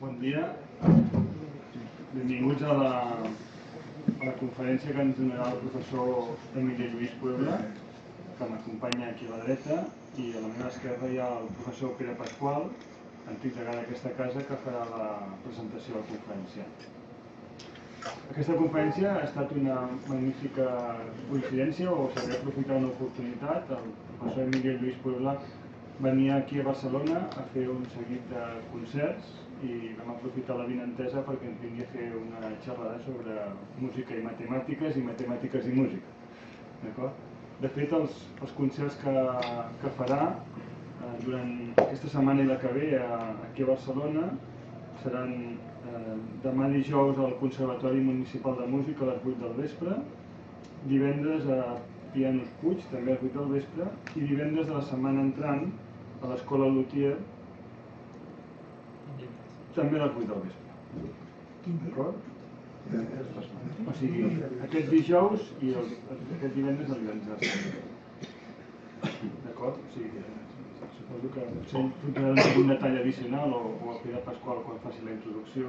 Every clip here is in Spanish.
Bon dia. Benvinguts a la conferència que ens donarà el professor Emilio Lluís Puebla, que m'acompanya aquí a la dreta, i a la meva esquerra hi ha el professor Pere Pasqual, antic degà d'aquesta casa, que farà la presentació de la conferència. Aquesta conferència ha estat una magnífica coincidència, o s'hauria aprofitat una oportunitat. El professor Emilio Lluís Puebla venia aquí a Barcelona a fer un seguit de concerts i vam aprofitar la vinentesa perquè ens vingui a fer una xerrada sobre música i matemàtiques i música. De fet, els concerts que farà durant aquesta setmana i la que ve aquí a Barcelona seran demà dijous al Conservatori Municipal de Música a les 8 del vespre, divendres a Pianos Puig, també a les 8 del vespre, i divendres de la setmana entrant a l'Escola Luthier, també a les 8 del vespre. D'acord? O sigui, aquest dijous i aquest divendres el divendres. D'acord? O sigui, suposo que potser un detall addicional o el Pere Pasqual quan faci la introducció.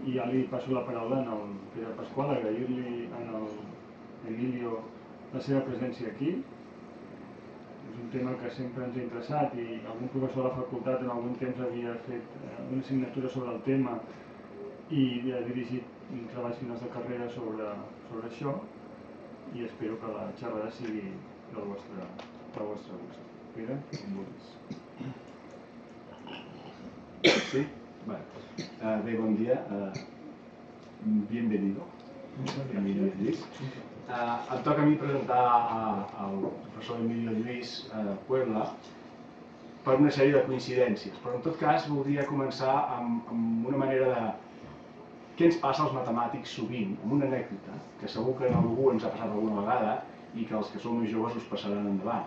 I ja li passo la paraula al Pere Pasqual, agrair-li al Emilio la seva presència aquí. És un tema que sempre ens ha interessat i algun professor de la facultat en algun temps havia fet una assignatura sobre el tema i ha dirigit treballs finals de carrera sobre això i espero que la xerrada sigui del vostre gust. Pere, com vulguis. Sí? Bé, bon dia. Bienvenido. Emilio Lluís. Em toca a mi presentar al professor Emilio Lluís Puebla per una sèrie de coincidències, però en tot cas voldria començar amb una manera de... Què ens passa als matemàtics sovint, amb una anècdota, que segur que a algú ens ha passat alguna vegada i que els que sou més joves us passaran endavant.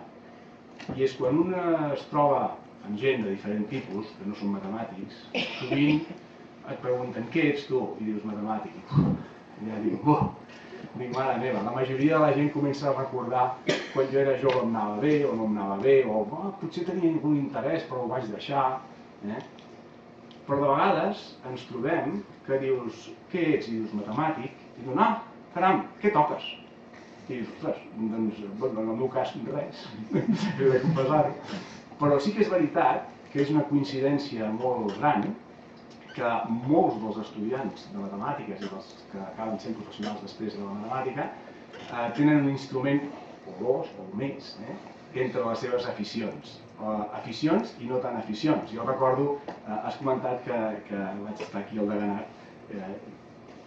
I és quan un es troba amb gent de diferent tipus, que no són matemàtics, sovint et pregunten què ets tu? I dius matemàtic. I ja dic, dic, mare meva, la majoria de la gent comença a recordar quan jo era jove em anava bé o no em anava bé, o potser tenia algun interès però ho vaig deixar. Però de vegades ens trobem que dius, què ets? I dius matemàtic, i dius, caram, què toques? I dius, ostres, doncs en el meu cas res, he de confessar-ho. Però sí que és veritat que és una coincidència molt gran que molts dels estudiants de matemàtiques i dels que acaben sent professionals després de la matemàtica tenen un instrument, o dos, o més, entre les seves aficions. Aficions i no tan aficions. Jo recordo, has comentat que vaig estar aquí al deganat,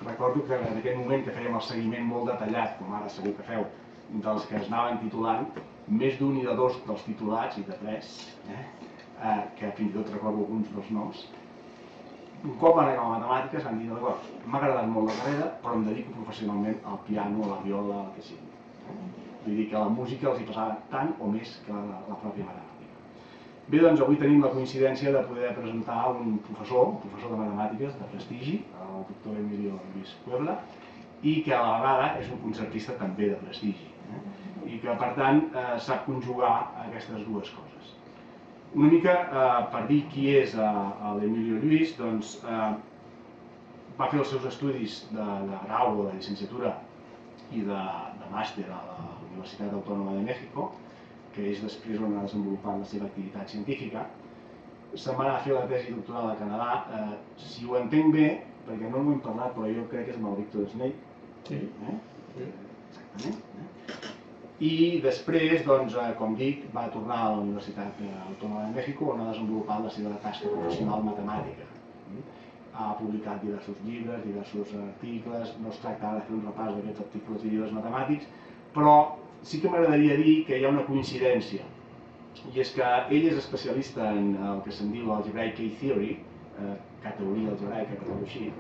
recordo que en aquell moment que fèiem el seguiment molt detallat, com ara segur que feu, dels que es anaven titulant, més d'un i de dos dels titulats, i de tres, que fins i tot recordo alguns dels noms, un cop van acabar matemàtiques van dir, d'acord, m'ha agradat molt la carrera, però em dedico professionalment al piano, a la viola, al que sigui. Vull dir que la música els hi passava tant o més que la pròpia matemàtica. Bé, doncs avui tenim la coincidència de poder presentar un professor de matemàtiques de prestigi, el doctor Emilio Lluís Puebla, i que a la vegada és un concertista també de prestigi, i que per tant sap conjugar aquestes dues coses. Una mica per dir qui és l'Emilio Lluís, doncs va fer els seus estudis de grau o de llicenciatura i de màster a la Universitat Autònoma de México, que és després on ha desenvolupat la seva activitat científica. Se'n va anar a fer la tesi doctoral a Canadà, si ho entenc bé, perquè no n'ho hem parlat, però jo crec que és amb el Victor Snape. Sí. Exactament. I després, doncs, com dic, va tornar a la Universitat Autònoma de México on ha desenvolupat la seva tasca professional matemàtica. Ha publicat diversos llibres, diversos articles, no es tracta de fer un repàs d'aquests articles i llibres matemàtics, però sí que m'agradaria dir que hi ha una coincidència, i és que ell és especialista en el que se'n diu l'algebraic K-theory, categoria algebraica, per dir-ho així,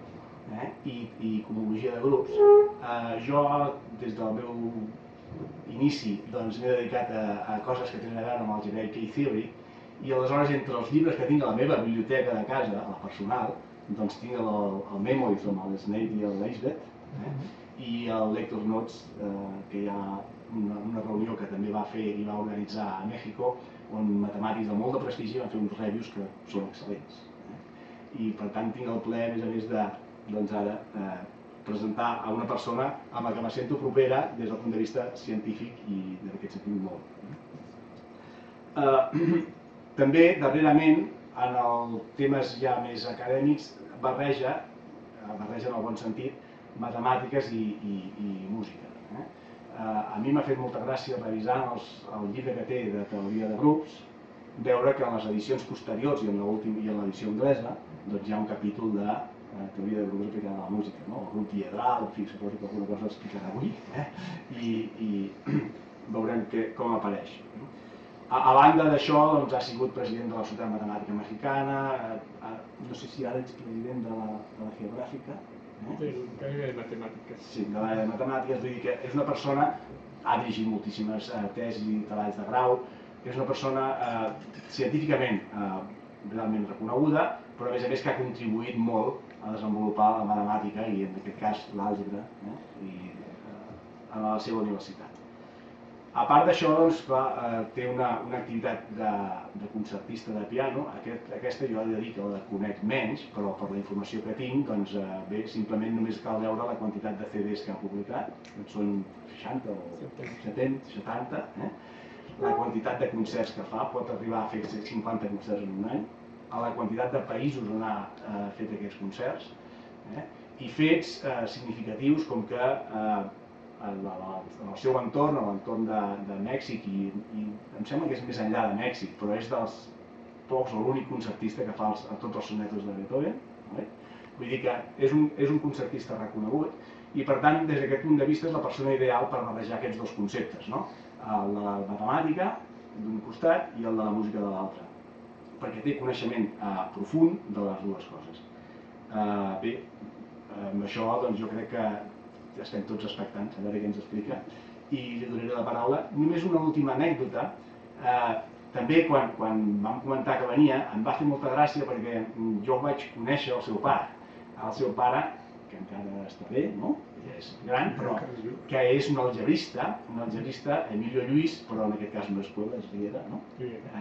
i cohomologia de grups. Jo, des del meu inici, m'he dedicat a coses que tenen a veure amb l'algebraic K-theory, i aleshores entre els llibres que tinc a la meva biblioteca de casa, a la personal, doncs tinc el Memories amb el Snape i el Leisbeth, i el Lecture Notes, que hi ha una reunió que també va fer i va organitzar a México, on matemàtics de molt de prestigi van fer uns reviews que són excel·lents. i per tant tinc el plaer, a més a més, de, doncs ara, presentar a una persona amb la que me sento propera des del punt de vista científic i en aquest sentit molt. També, darrerament, en els temes ja més acadèmics, barregen en el bon sentit matemàtiques i música. A mi m'ha fet molta gràcia, revisant el llibre que té de teoria de grups, veure que en les edicions posteriors i en l'edició anglesa doncs hi ha un capítol de teoria de grups aplicada a la música, el grup diedral, en fi, suposo que alguna cosa explicarà avui, i veurem com apareix. A banda d'això, ha sigut president de la Societat Matemàtica Mexicana, no sé si ara ets president de la Geogràfica. Del l'àrea de matemàtiques. Sí, de l'àrea de matemàtiques, vull dir que és una persona, ha dirigit moltíssimes tesis i treballs de grau, és una persona científicament realment reconeguda, però a més que ha contribuït molt a desenvolupar la matemàtica i en aquest cas l'àlgebra a la seva universitat. A part d'això, té una activitat de concertista de piano. Aquesta jo he de dir que la conec menys, però per la informació que tinc, bé, simplement només cal veure la quantitat de CDs que ha publicat, són 60 o 70, la quantitat de concerts que fa, pot arribar a fer 50 concerts en un any, a la quantitat de països on ha fet aquests concerts, i fets significatius com que en el seu entorn, a l'entorn de Mèxic, i em sembla que és més enllà de Mèxic, però és dels pocs o l'únic concertista que fa tots els sonetos de Beethoven. Vull dir que és un concertista reconegut i per tant, des d'aquest punt de vista, és la persona ideal per barrejar aquests dos conceptes, el de la matemàtica d'un costat i el de la música de l'altre, perquè té coneixement profund de les dues coses. Bé, amb això jo crec que estem tots expectants a veure què ens explica i li donaré la paraula. Només una última anècdota. També quan vam comentar que venia em va fer molta gràcia perquè jo vaig conèixer el seu pare. El seu pare, que encara està bé, ja és gran, però que és un algebrista, Emilio Lluís, però en aquest cas no és Puebla, és Riera, no?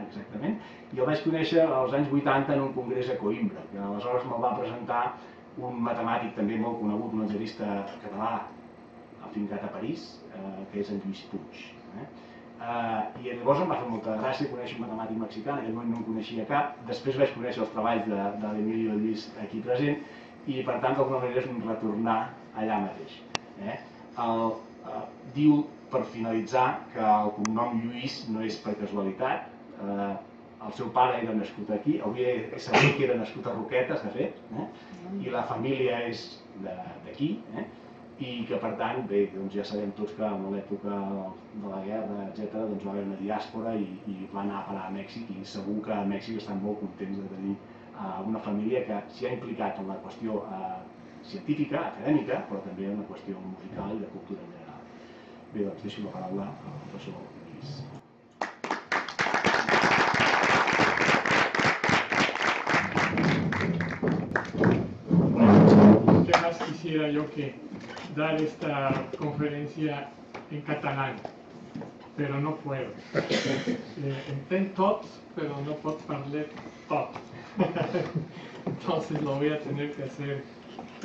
Exactament. I el vaig conèixer als anys 80 en un congrés a Coimbra, que aleshores me'l va presentar un matemàtic també molt conegut, un algebrista català afincat a París, que és en Lluís Puig. I llavors em va fer molta gràcia conèixer un matemàtic mexicà, en aquell moment no en coneixia cap, després vaig conèixer els treballs de l'Emilio Lluís aquí present i per tant d'alguna manera és un retornar allà mateix. Diu, per finalitzar, que el cognom Lluís no és per casualitat. El seu pare era nascut aquí, avui he sabut que era nascut a Roquetes, de fet, i la família és d'aquí, i que per tant, bé, ja sabem tots que en l'època de la guerra, etc., va haver una diàspora i va anar a parar a Mèxic i segur que a Mèxic estan molt contents de tenir una família que s'hi ha implicat en la qüestió científica, acadèmica, però també en la qüestió musical i de cultura en general. Bé, doncs deixo la paraula al professor Lluís. ¿Qué más quisiera yo que dar esta conferencia en catalán? Pero no puedo. Entenc tot, pero no puedo parlar tot. Entonces lo voy a tener que hacer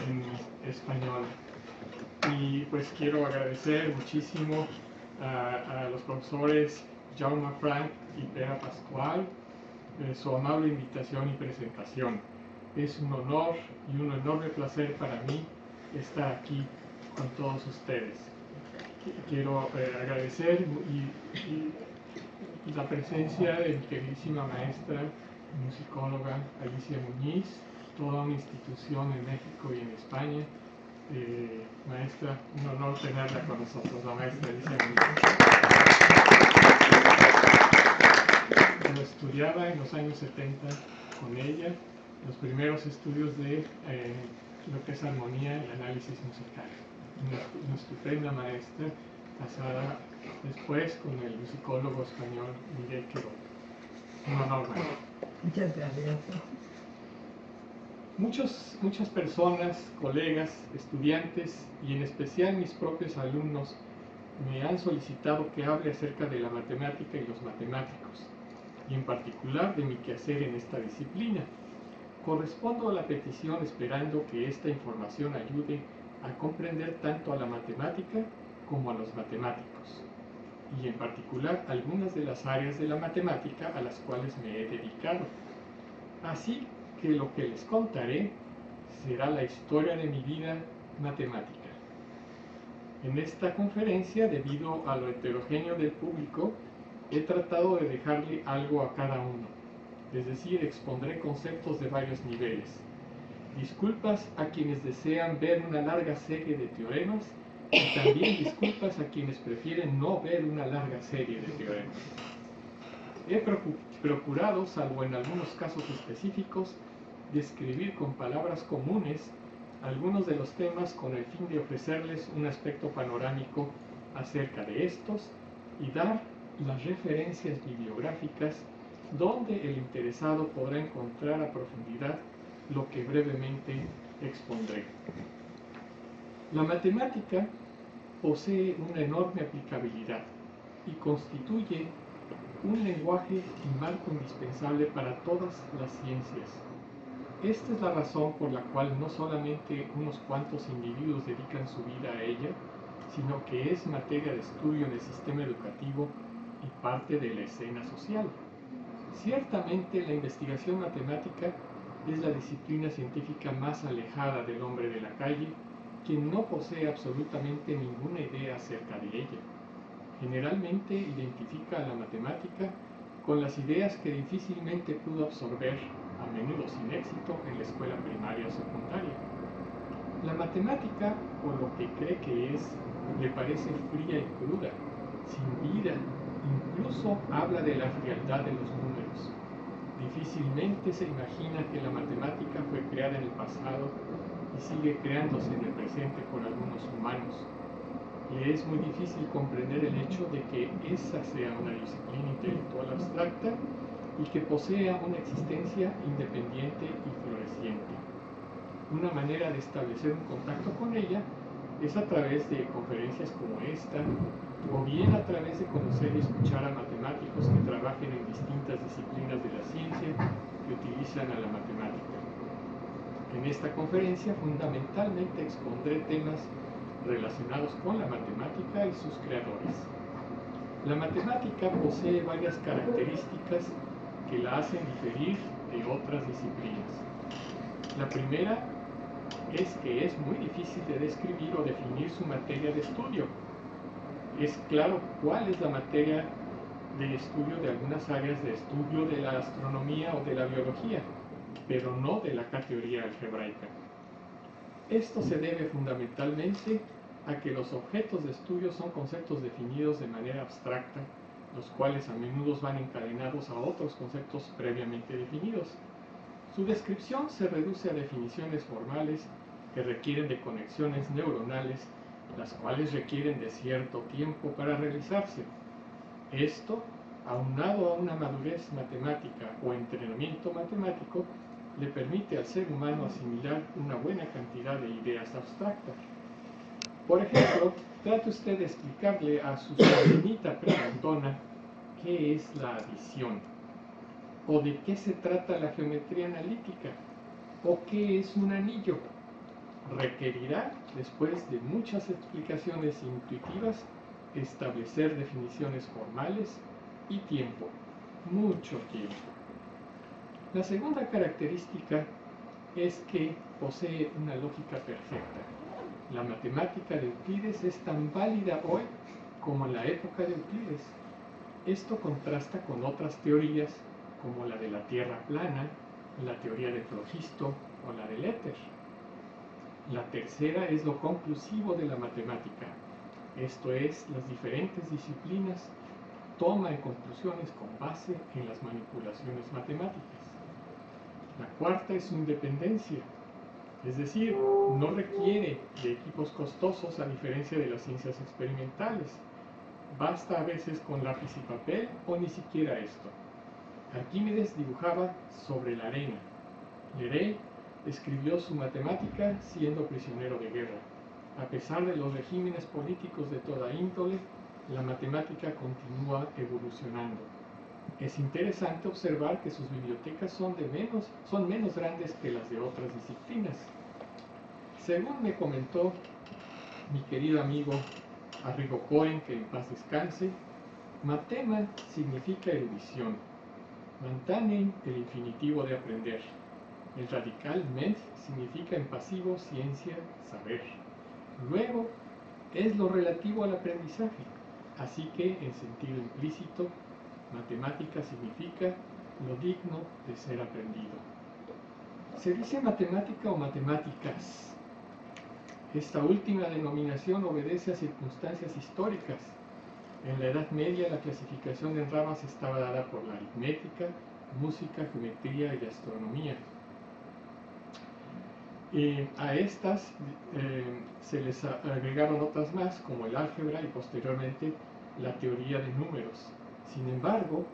en español. Y pues quiero agradecer muchísimo a los profesores Jaume Frank y Pere Pascual su amable invitación y presentación. Es un honor y un enorme placer para mí estar aquí con todos ustedes. Quiero agradecer la presencia de mi queridísima maestra, musicóloga Alicia Muñiz, toda una institución en México y en España. Maestra, un honor tenerla con nosotros, la maestra Alicia Muñiz. Yo estudiaba en los años 70 con ella, los primeros estudios de lo que es armonía y análisis musical. Una estupenda maestra, casada después con el musicólogo español Miguel Quiró. Un honor, maestra. Muchas gracias. Muchas personas, colegas, estudiantes y en especial mis propios alumnos me han solicitado que hable acerca de la matemática y los matemáticos, y en particular de mi quehacer en esta disciplina. Correspondo a la petición esperando que esta información ayude a comprender tanto a la matemática como a los matemáticos, y en particular algunas de las áreas de la matemática a las cuales me he dedicado. Así que lo que les contaré será la historia de mi vida matemática. En esta conferencia, debido a lo heterogéneo del público, he tratado de dejarle algo a cada uno, es decir, expondré conceptos de varios niveles. Disculpas a quienes desean ver una larga serie de teoremas y también disculpas a quienes prefieren no ver una larga serie de teoremas. He procurado, salvo en algunos casos específicos, describir con palabras comunes algunos de los temas con el fin de ofrecerles un aspecto panorámico acerca de estos y dar las referencias bibliográficas donde el interesado podrá encontrar a profundidad lo que brevemente expondré. La matemática posee una enorme aplicabilidad y constituye un lenguaje y marco indispensable para todas las ciencias. Esta es la razón por la cual no solamente unos cuantos individuos dedican su vida a ella, sino que es materia de estudio en el sistema educativo y parte de la escena social. Ciertamente, la investigación matemática es la disciplina científica más alejada del hombre de la calle, quien no posee absolutamente ninguna idea acerca de ella. Generalmente identifica a la matemática con las ideas que difícilmente pudo absorber, a menudo sin éxito, en la escuela primaria o secundaria. La matemática, o lo que cree que es, le parece fría y cruda, sin vida, incluso habla de la frialdad de los números. Difícilmente se imagina que la matemática fue creada en el pasado y sigue creándose en el presente por algunos humanos. Le es muy difícil comprender el hecho de que esa sea una disciplina intelectual abstracta y que posea una existencia independiente y floreciente. Una manera de establecer un contacto con ella es a través de conferencias como esta, o bien a través de conocer y escuchar a matemáticos que trabajen en distintas disciplinas de la ciencia que utilizan a la matemática. En esta conferencia fundamentalmente expondré temas relacionados con la matemática y sus creadores. La matemática posee varias características que la hacen diferir de otras disciplinas. La primera es que es muy difícil de describir o definir su materia de estudio. Es claro cuál es la materia de estudio de algunas áreas de estudio de la astronomía o de la biología, pero no de la teoría algebraica. Esto se debe fundamentalmente a que los objetos de estudio son conceptos definidos de manera abstracta, los cuales a menudo van encadenados a otros conceptos previamente definidos. Su descripción se reduce a definiciones formales que requieren de conexiones neuronales, las cuales requieren de cierto tiempo para realizarse. Esto, aunado a una madurez matemática o entrenamiento matemático, le permite al ser humano asimilar una buena cantidad de ideas abstractas. Por ejemplo, trate usted de explicarle a su sobrinita preguntona qué es la adición, o de qué se trata la geometría analítica, o qué es un anillo. Requerirá, después de muchas explicaciones intuitivas, establecer definiciones formales y tiempo, mucho tiempo. La segunda característica es que posee una lógica perfecta. La matemática de Euclides es tan válida hoy como en la época de Euclides. Esto contrasta con otras teorías como la de la Tierra plana, la teoría de Flogisto o la del éter. La tercera es lo conclusivo de la matemática, esto es, las diferentes disciplinas toman conclusiones con base en las manipulaciones matemáticas. La cuarta es su independencia, es decir, no requiere de equipos costosos a diferencia de las ciencias experimentales. Basta a veces con lápiz y papel o ni siquiera esto. Arquímedes dibujaba sobre la arena. Leray escribió su matemática siendo prisionero de guerra. A pesar de los regímenes políticos de toda índole, la matemática continúa evolucionando. Es interesante observar que sus bibliotecas son menos grandes que las de otras disciplinas. Según me comentó mi querido amigo Arrigo Cohen, que en paz descanse, matema significa erudición, mantanen el infinitivo de aprender. El radical ment significa en pasivo ciencia, saber. Luego es lo relativo al aprendizaje, así que en sentido implícito, matemática significa lo digno de ser aprendido. Se dice matemática o matemáticas. Esta última denominación obedece a circunstancias históricas. En la Edad Media la clasificación en ramas estaba dada por la aritmética, música, geometría y astronomía. A estas se les agregaron otras más, como el álgebra y posteriormente la teoría de números. Sin embargo,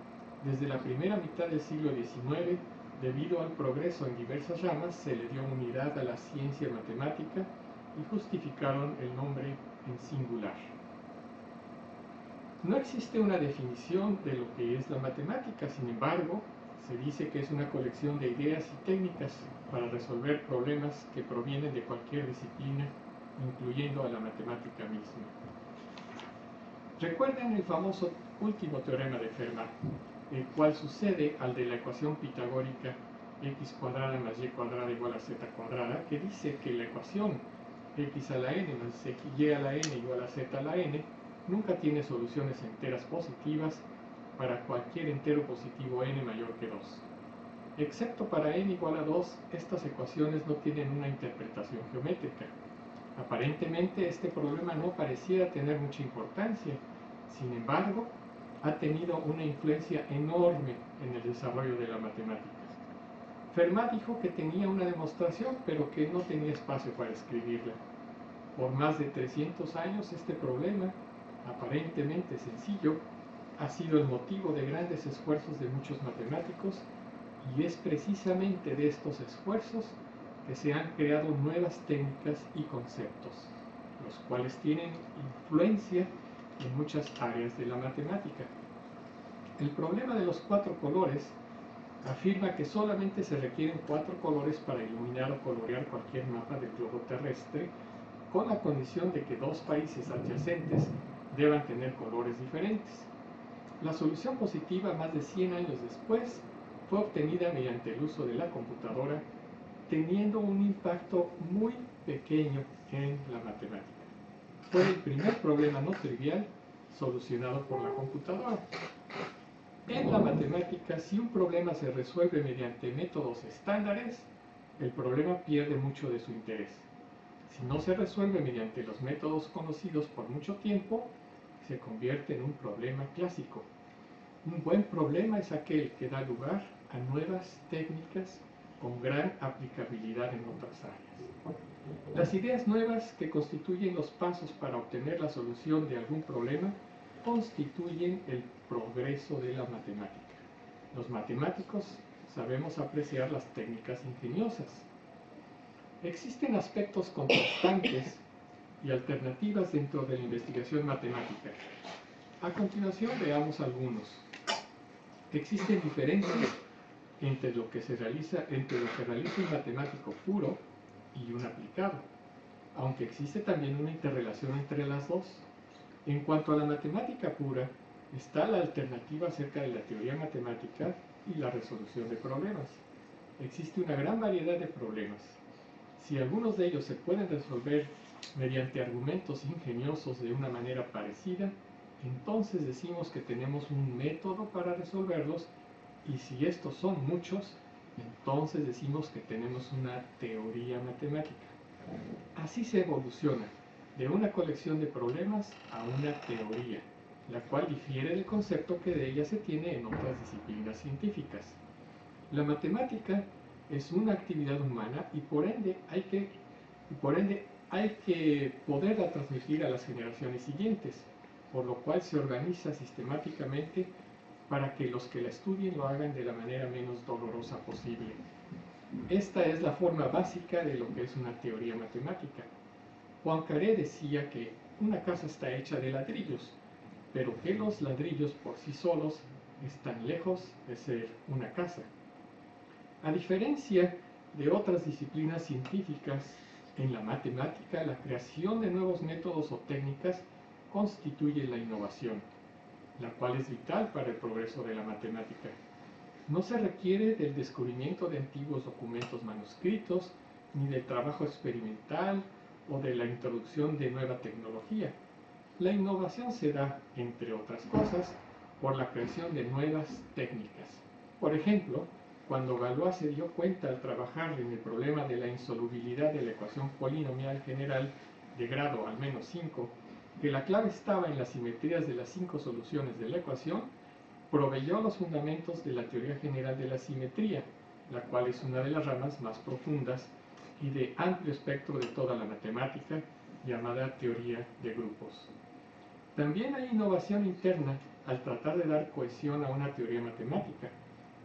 desde la primera mitad del siglo XIX, debido al progreso en diversas ramas, se le dio unidad a la ciencia matemática y justificaron el nombre en singular. No existe una definición de lo que es la matemática, sin embargo, se dice que es una colección de ideas y técnicas para resolver problemas que provienen de cualquier disciplina, incluyendo a la matemática misma. Recuerden el famoso último teorema de Fermat, el cual sucede al de la ecuación pitagórica x cuadrada más y cuadrada igual a z cuadrada, que dice que la ecuación x a la n más y a la n igual a z a la n nunca tiene soluciones enteras positivas para cualquier entero positivo n mayor que 2. Excepto para n igual a 2, estas ecuaciones no tienen una interpretación geométrica. Aparentemente este problema no pareciera tener mucha importancia, sin embargo, ha tenido una influencia enorme en el desarrollo de la matemática. Fermat dijo que tenía una demostración, pero que no tenía espacio para escribirla. Por más de 300 años este problema, aparentemente sencillo, ha sido el motivo de grandes esfuerzos de muchos matemáticos, y es precisamente de estos esfuerzos que se han creado nuevas técnicas y conceptos, los cuales tienen influencia en muchas áreas de la matemática. El problema de los 4 colores afirma que solamente se requieren 4 colores para iluminar o colorear cualquier mapa del globo terrestre, con la condición de que 2 países adyacentes deban tener colores diferentes. La solución positiva, más de 100 años después, fue obtenida mediante el uso de la computadora, teniendo un impacto muy pequeño en la matemática. Fue el primer problema no trivial solucionado por la computadora. En la matemática, si un problema se resuelve mediante métodos estándares, el problema pierde mucho de su interés. Si no se resuelve mediante los métodos conocidos por mucho tiempo, se convierte en un problema clásico. Un buen problema es aquel que da lugar a nuevas técnicas con gran aplicabilidad en otras áreas. Las ideas nuevas que constituyen los pasos para obtener la solución de algún problema constituyen el progreso de la matemática. Los matemáticos sabemos apreciar las técnicas ingeniosas. Existen aspectos contrastantes y alternativas dentro de la investigación matemática. A continuación veamos algunos. Existen diferencias entre lo que realiza un matemático puro y un aplicado, aunque existe también una interrelación entre las dos. En cuanto a la matemática pura, está la alternativa acerca de la teoría matemática y la resolución de problemas. Existe una gran variedad de problemas. Si algunos de ellos se pueden resolver mediante argumentos ingeniosos de una manera parecida, entonces decimos que tenemos un método para resolverlos, y si estos son muchos, entonces decimos que tenemos una teoría matemática. Así se evoluciona de una colección de problemas a una teoría, la cual difiere del concepto que de ella se tiene en otras disciplinas científicas. La matemática es una actividad humana y por ende hay que poderla transmitir a las generaciones siguientes, por lo cual se organiza sistemáticamente para que los que la estudien lo hagan de la manera menos dolorosa posible. Esta es la forma básica de lo que es una teoría matemática. Poincaré decía que una casa está hecha de ladrillos, pero que los ladrillos por sí solos están lejos de ser una casa. A diferencia de otras disciplinas científicas, en la matemática la creación de nuevos métodos o técnicas constituye la innovación, la cual es vital para el progreso de la matemática. No se requiere del descubrimiento de antiguos documentos manuscritos, ni del trabajo experimental o de la introducción de nueva tecnología. La innovación se da, entre otras cosas, por la creación de nuevas técnicas. Por ejemplo, cuando Galois se dio cuenta al trabajar en el problema de la insolubilidad de la ecuación polinomial general de grado al menos 5, que la clave estaba en las simetrías de las 5 soluciones de la ecuación, proveyó los fundamentos de la teoría general de la simetría, la cual es una de las ramas más profundas y de amplio espectro de toda la matemática, llamada teoría de grupos. También hay innovación interna al tratar de dar cohesión a una teoría matemática,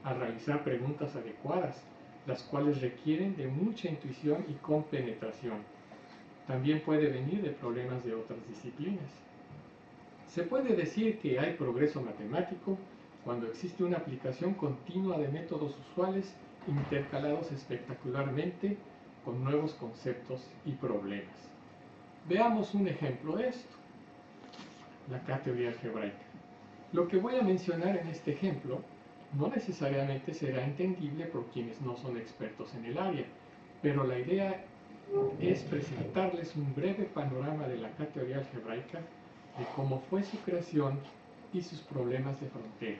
al realizar preguntas adecuadas, las cuales requieren de mucha intuición y compenetración. También puede venir de problemas de otras disciplinas. Se puede decir que hay progreso matemático cuando existe una aplicación continua de métodos usuales intercalados espectacularmente con nuevos conceptos y problemas. Veamos un ejemplo de esto: la K-teoría algebraica. Lo que voy a mencionar en este ejemplo no necesariamente será entendible por quienes no son expertos en el área, pero la idea es presentarles un breve panorama de la K-teoría algebraica, de cómo fue su creación y sus problemas de frontera.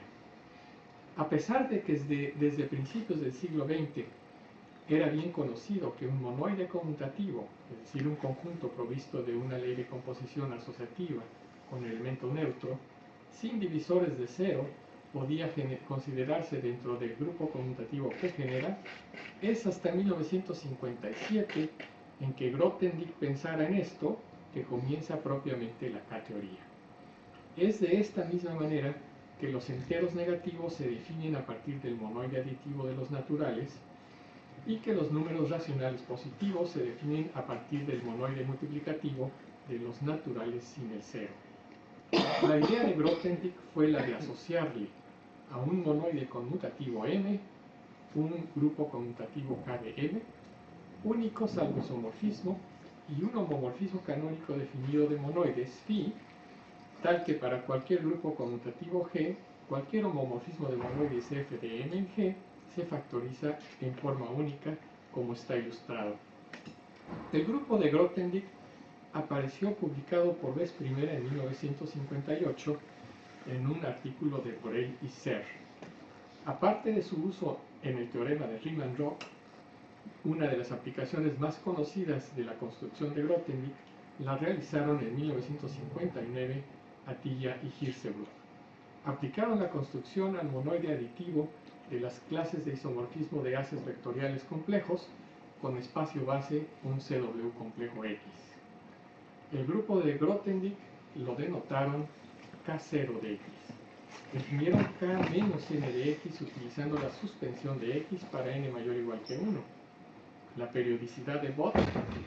A pesar de que desde principios del siglo XX era bien conocido que un monoide conmutativo, es decir, un conjunto provisto de una ley de composición asociativa con elemento neutro, sin divisores de cero, podía considerarse dentro del grupo conmutativo que genera, es hasta 1957 en que Grothendieck pensara en esto que comienza propiamente la K-teoría. Es de esta misma manera que los enteros negativos se definen a partir del monoide aditivo de los naturales y que los números racionales positivos se definen a partir del monoide multiplicativo de los naturales sin el cero. La idea de Grothendieck fue la de asociarle a un monoide conmutativo M un grupo conmutativo K de M, único salvo isomorfismo, y un homomorfismo canónico definido de monoides phi, tal que para cualquier grupo conmutativo G, cualquier homomorfismo de monoides F de M en G se factoriza en forma única, como está ilustrado. El grupo de Grothendieck apareció publicado por vez primera en 1958 en un artículo de Borel y Serre. Aparte de su uso en el teorema de Riemann-Roch, una de las aplicaciones más conocidas de la construcción de Grothendieck la realizaron en 1959 Atiyah y Hirzebruch. Aplicaron la construcción al monoide aditivo de las clases de isomorfismo de haces vectoriales complejos con espacio base un CW complejo X. El grupo de Grothendieck lo denotaron K0 de X. Definieron K menos n de X utilizando la suspensión de X para n mayor o igual que 1. La periodicidad de Bott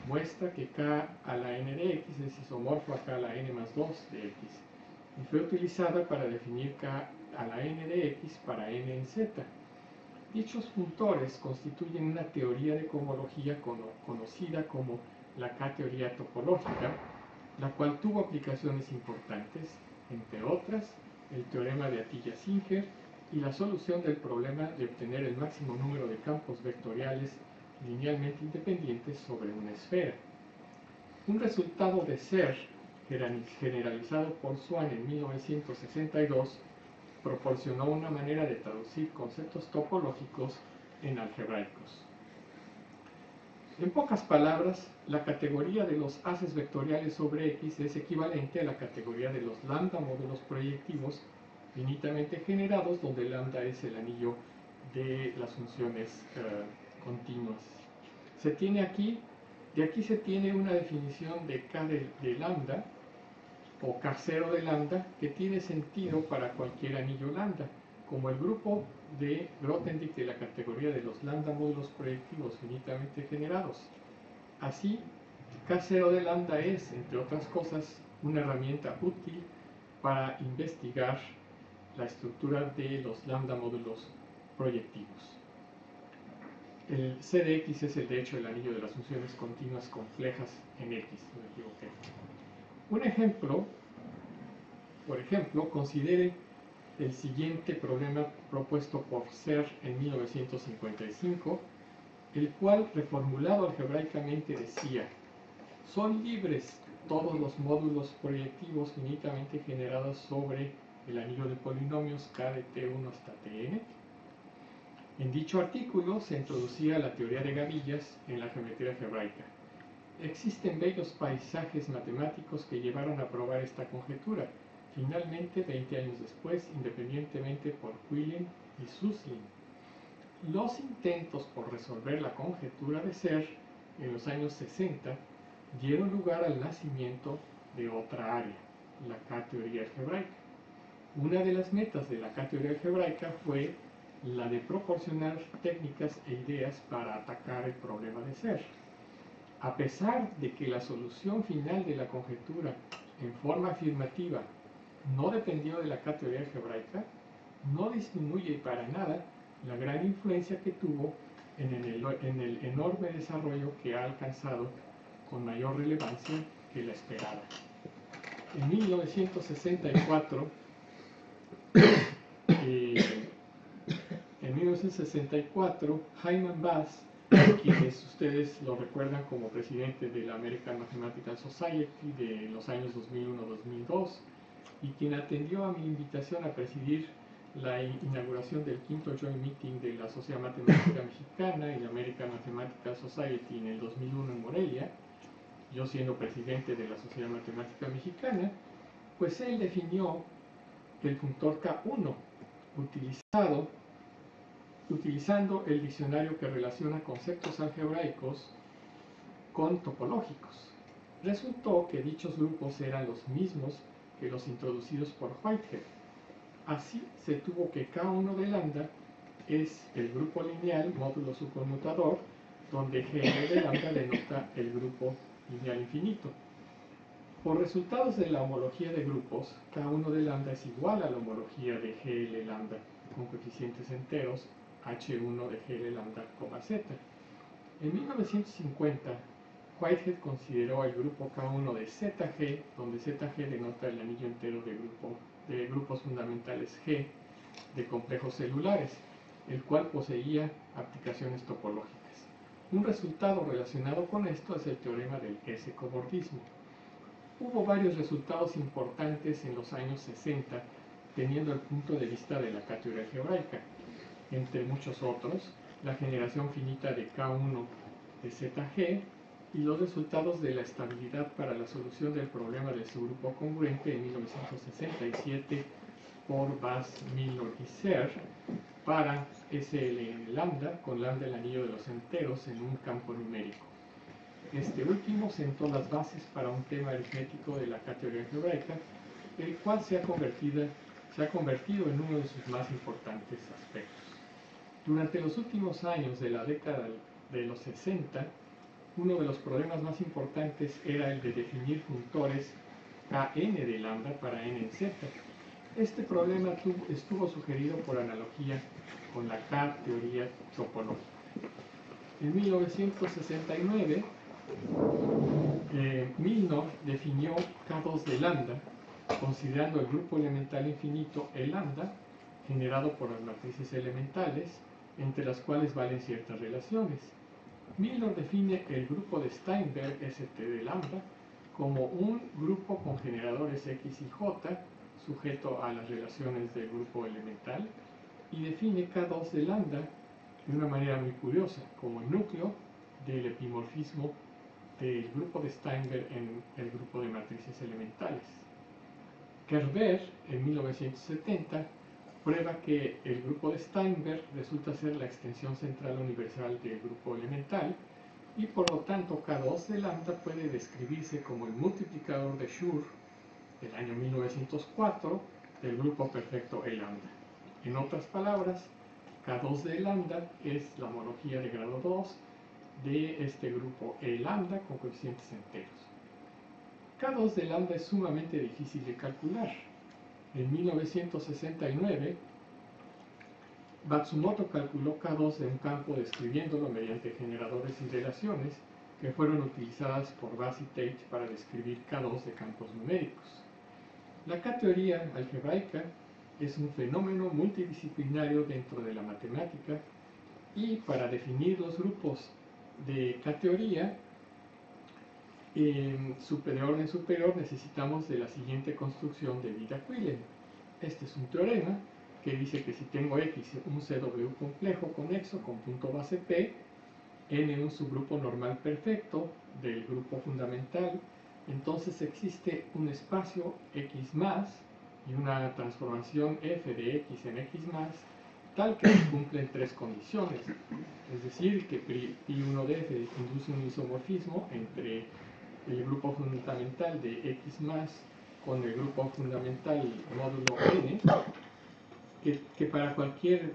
muestra que K a la n de X es isomorfo a K a la n más 2 de X y fue utilizada para definir K a la n de X para n en Z. Dichos funtores constituyen una teoría de cohomología conocida como la K-teoría topológica, la cual tuvo aplicaciones importantes, entre otras, el teorema de Atiyah-Singer y la solución del problema de obtener el máximo número de campos vectoriales linealmente independientes sobre una esfera. Un resultado de Serre, generalizado por Swan en 1962, proporcionó una manera de traducir conceptos topológicos en algebraicos. En pocas palabras, la categoría de los haces vectoriales sobre X es equivalente a la categoría de los lambda módulos proyectivos finitamente generados, donde lambda es el anillo de las funciones continuas. De aquí se tiene una definición de K de lambda, o K0 de lambda, que tiene sentido para cualquier anillo lambda, como el grupo de Grothendieck de la categoría de los lambda módulos proyectivos finitamente generados. Así, K0 de lambda es, entre otras cosas, una herramienta útil para investigar la estructura de los lambda módulos proyectivos. El C de X es de hecho el anillo de las funciones continuas complejas en X, no me equivoqué. Un ejemplo, por ejemplo, considere el siguiente problema propuesto por Serre en 1955, el cual, reformulado algebraicamente, decía: son libres todos los módulos proyectivos finitamente generados sobre el anillo de polinomios K de T1 hasta Tn. En dicho artículo se introducía la teoría de gavillas en la geometría algebraica. Existen bellos paisajes matemáticos que llevaron a probar esta conjetura, finalmente 20 años después, independientemente por Quillen y Suslin. Los intentos por resolver la conjetura de Serre en los años 60 dieron lugar al nacimiento de otra área, la K-teoría algebraica. Una de las metas de la K-teoría algebraica fue la de proporcionar técnicas e ideas para atacar el problema de Serre. A pesar de que la solución final de la conjetura en forma afirmativa no dependió de la K-teoría algebraica, no disminuye para nada la gran influencia que tuvo en el enorme desarrollo que ha alcanzado con mayor relevancia que la esperada. En 1964, Hyman Bass, quienes ustedes lo recuerdan como presidente de la American Mathematical Society de los años 2001-2002, y quien atendió a mi invitación a presidir la inauguración del quinto Joint Meeting de la Sociedad Matemática Mexicana y la American Mathematical Society en el 2001 en Morelia, yo siendo presidente de la Sociedad Matemática Mexicana, pues él definió el funtor K1 utilizando el diccionario que relaciona conceptos algebraicos con topológicos. Resultó que dichos grupos eran los mismos que los introducidos por Whitehead. Así se tuvo que K1 de lambda es el grupo lineal módulo su conmutador, donde GL de lambda denota el grupo lineal infinito. Por resultados de la homología de grupos, K1 de lambda es igual a la homología de GL lambda con coeficientes enteros H1 de GL lambda, Z. En 1950, Whitehead consideró el grupo K1 de ZG, donde ZG denota el anillo entero de grupos fundamentales G de complejos celulares, el cual poseía aplicaciones topológicas. Un resultado relacionado con esto es el teorema del S-cobordismo. Hubo varios resultados importantes en los años 60, teniendo el punto de vista de la K-teoría algebraica. Entre muchos otros, la generación finita de K1 de ZG y los resultados de la estabilidad para la solución del problema del subgrupo congruente en 1967 por Bass, Miller y Serre para SL lambda con lambda el anillo de los enteros en un campo numérico. Este último sentó las bases para un tema aritmético de la K-teoría algebraica, el cual se ha convertido en uno de sus más importantes aspectos. Durante los últimos años de la década de los 60, uno de los problemas más importantes era el de definir funtores Kn de lambda para n en Z. Este problema estuvo sugerido por analogía con la K-teoría topológica. En 1969, Milnor definió K2 de lambda, considerando el grupo elemental infinito E lambda, generado por las matrices elementales, entre las cuales valen ciertas relaciones. Milnor define el grupo de Steinberg St de lambda como un grupo con generadores X y J, sujeto a las relaciones del grupo elemental, y define K2 de lambda de una manera muy curiosa, como el núcleo del epimorfismo del grupo de Steinberg en el grupo de matrices elementales. Kerber, en 1970, prueba que el grupo de Steinberg resulta ser la extensión central universal del grupo elemental y por lo tanto K2 de lambda puede describirse como el multiplicador de Schur del año 1904 del grupo perfecto E lambda. En otras palabras, K2 de lambda es la homología de grado 2 de este grupo E lambda con coeficientes enteros. K2 de lambda es sumamente difícil de calcular. En 1969, Matsumoto calculó K2 de un campo describiéndolo mediante generadores y relaciones que fueron utilizadas por Bass y Tate para describir K2 de campos numéricos. La K-teoría algebraica es un fenómeno multidisciplinario dentro de la matemática y para definir los grupos de K-teoría de orden superior necesitamos de la siguiente construcción de Vida-Quillen. Este es un teorema que dice que si tengo X un CW complejo conexo con punto base P, N un subgrupo normal perfecto del grupo fundamental, entonces existe un espacio X más y una transformación F de X en X más tal que cumplen tres condiciones, es decir, que Pi1 de F induce un isomorfismo entre el grupo fundamental de X más con el grupo fundamental módulo N, que para cualquier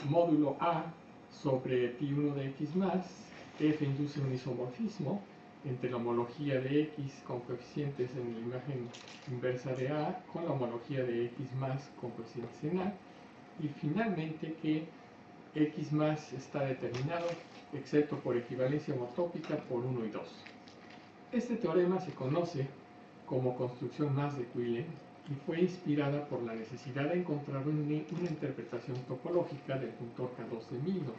módulo A sobre Pi1 de X más, F induce un isomorfismo entre la homología de X con coeficientes en la imagen inversa de A con la homología de X más con coeficientes en A, y finalmente que X más está determinado, excepto por equivalencia homotópica, por 1 y 2. Este teorema se conoce como construcción más de Quillen y fue inspirada por la necesidad de encontrar una interpretación topológica del funtor K2 de Milnor.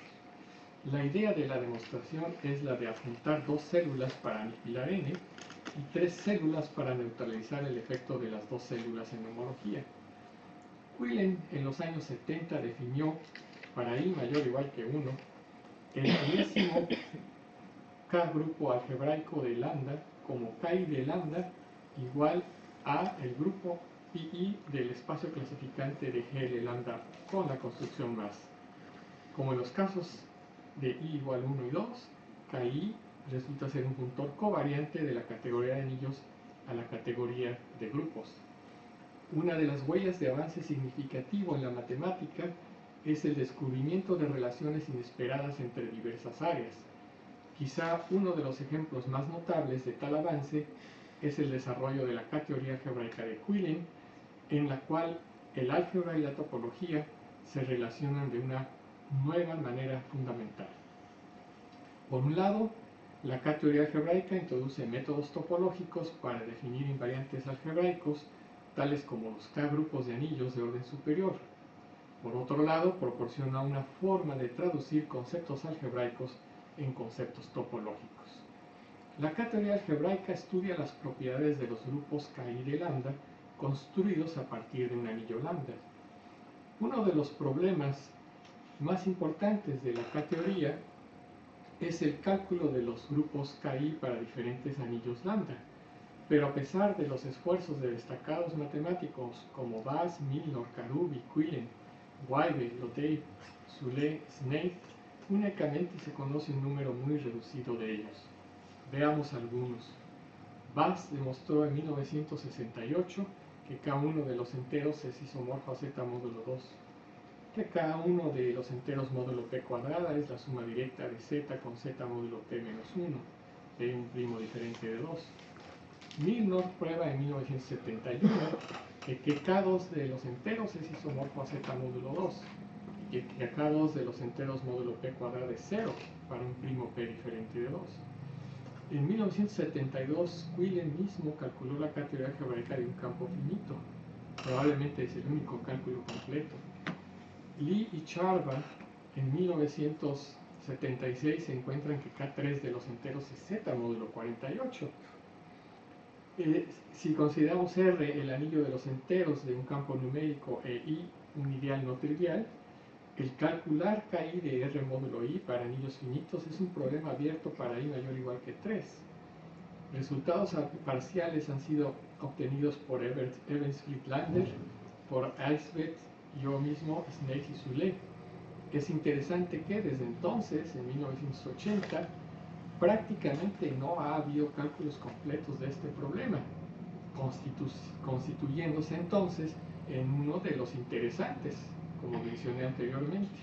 La idea de la demostración es la de adjuntar 2 células para aniquilar N y 3 células para neutralizar el efecto de las 2 células en homología. Quillen en los años 70 definió para I mayor o igual que 1 el enésimo K grupo algebraico de lambda como Ki de lambda igual a el grupo Pi del espacio clasificante de GL lambda con la construcción más. Como en los casos de I igual 1 y 2, Ki resulta ser un funtor covariante de la categoría de anillos a la categoría de grupos. Una de las huellas de avance significativo en la matemática es el descubrimiento de relaciones inesperadas entre diversas áreas. Quizá uno de los ejemplos más notables de tal avance es el desarrollo de la K-teoría algebraica de Quillen, en la cual el álgebra y la topología se relacionan de una nueva manera fundamental. Por un lado, la K-teoría algebraica introduce métodos topológicos para definir invariantes algebraicos, tales como los K-grupos de anillos de orden superior. Por otro lado, proporciona una forma de traducir conceptos algebraicos en conceptos topológicos. La K-teoría algebraica estudia las propiedades de los grupos Ki de lambda construidos a partir de un anillo lambda. Uno de los problemas más importantes de la K-teoría es el cálculo de los grupos Ki para diferentes anillos lambda, pero a pesar de los esfuerzos de destacados matemáticos como Bass, Milnor, Karoubi, Quillen, Weibe, Lodey, Soule, Snaith, únicamente se conoce un número muy reducido de ellos. Veamos algunos. Bass demostró en 1968 que K1 de los enteros es isomorfo a Z módulo 2, que K1 de los enteros módulo P cuadrada es la suma directa de Z con Z módulo P menos 1, de un primo diferente de 2. Milnor prueba en 1971 que K2 de los enteros es isomorfo a Z módulo 2 y que K2 de los enteros módulo P cuadrada es 0 para un primo P diferente de 2. En 1972, Quillen mismo calculó la K-teoría algebraica de un campo finito. Probablemente es el único cálculo completo. Lee y Charba en 1976 se encuentran que K3 de los enteros es Z módulo 48. Si consideramos R el anillo de los enteros de un campo numérico e I un ideal no trivial, el calcular Ki de R módulo I para anillos finitos es un problema abierto para I mayor o igual que 3. Resultados parciales han sido obtenidos por Evans Friedlander, por Elsbeth, yo mismo, Snaith y Soule. Es interesante que desde entonces, en 1980, prácticamente no ha habido cálculos completos de este problema, constituyéndose entonces en uno de los interesantes, como mencioné anteriormente.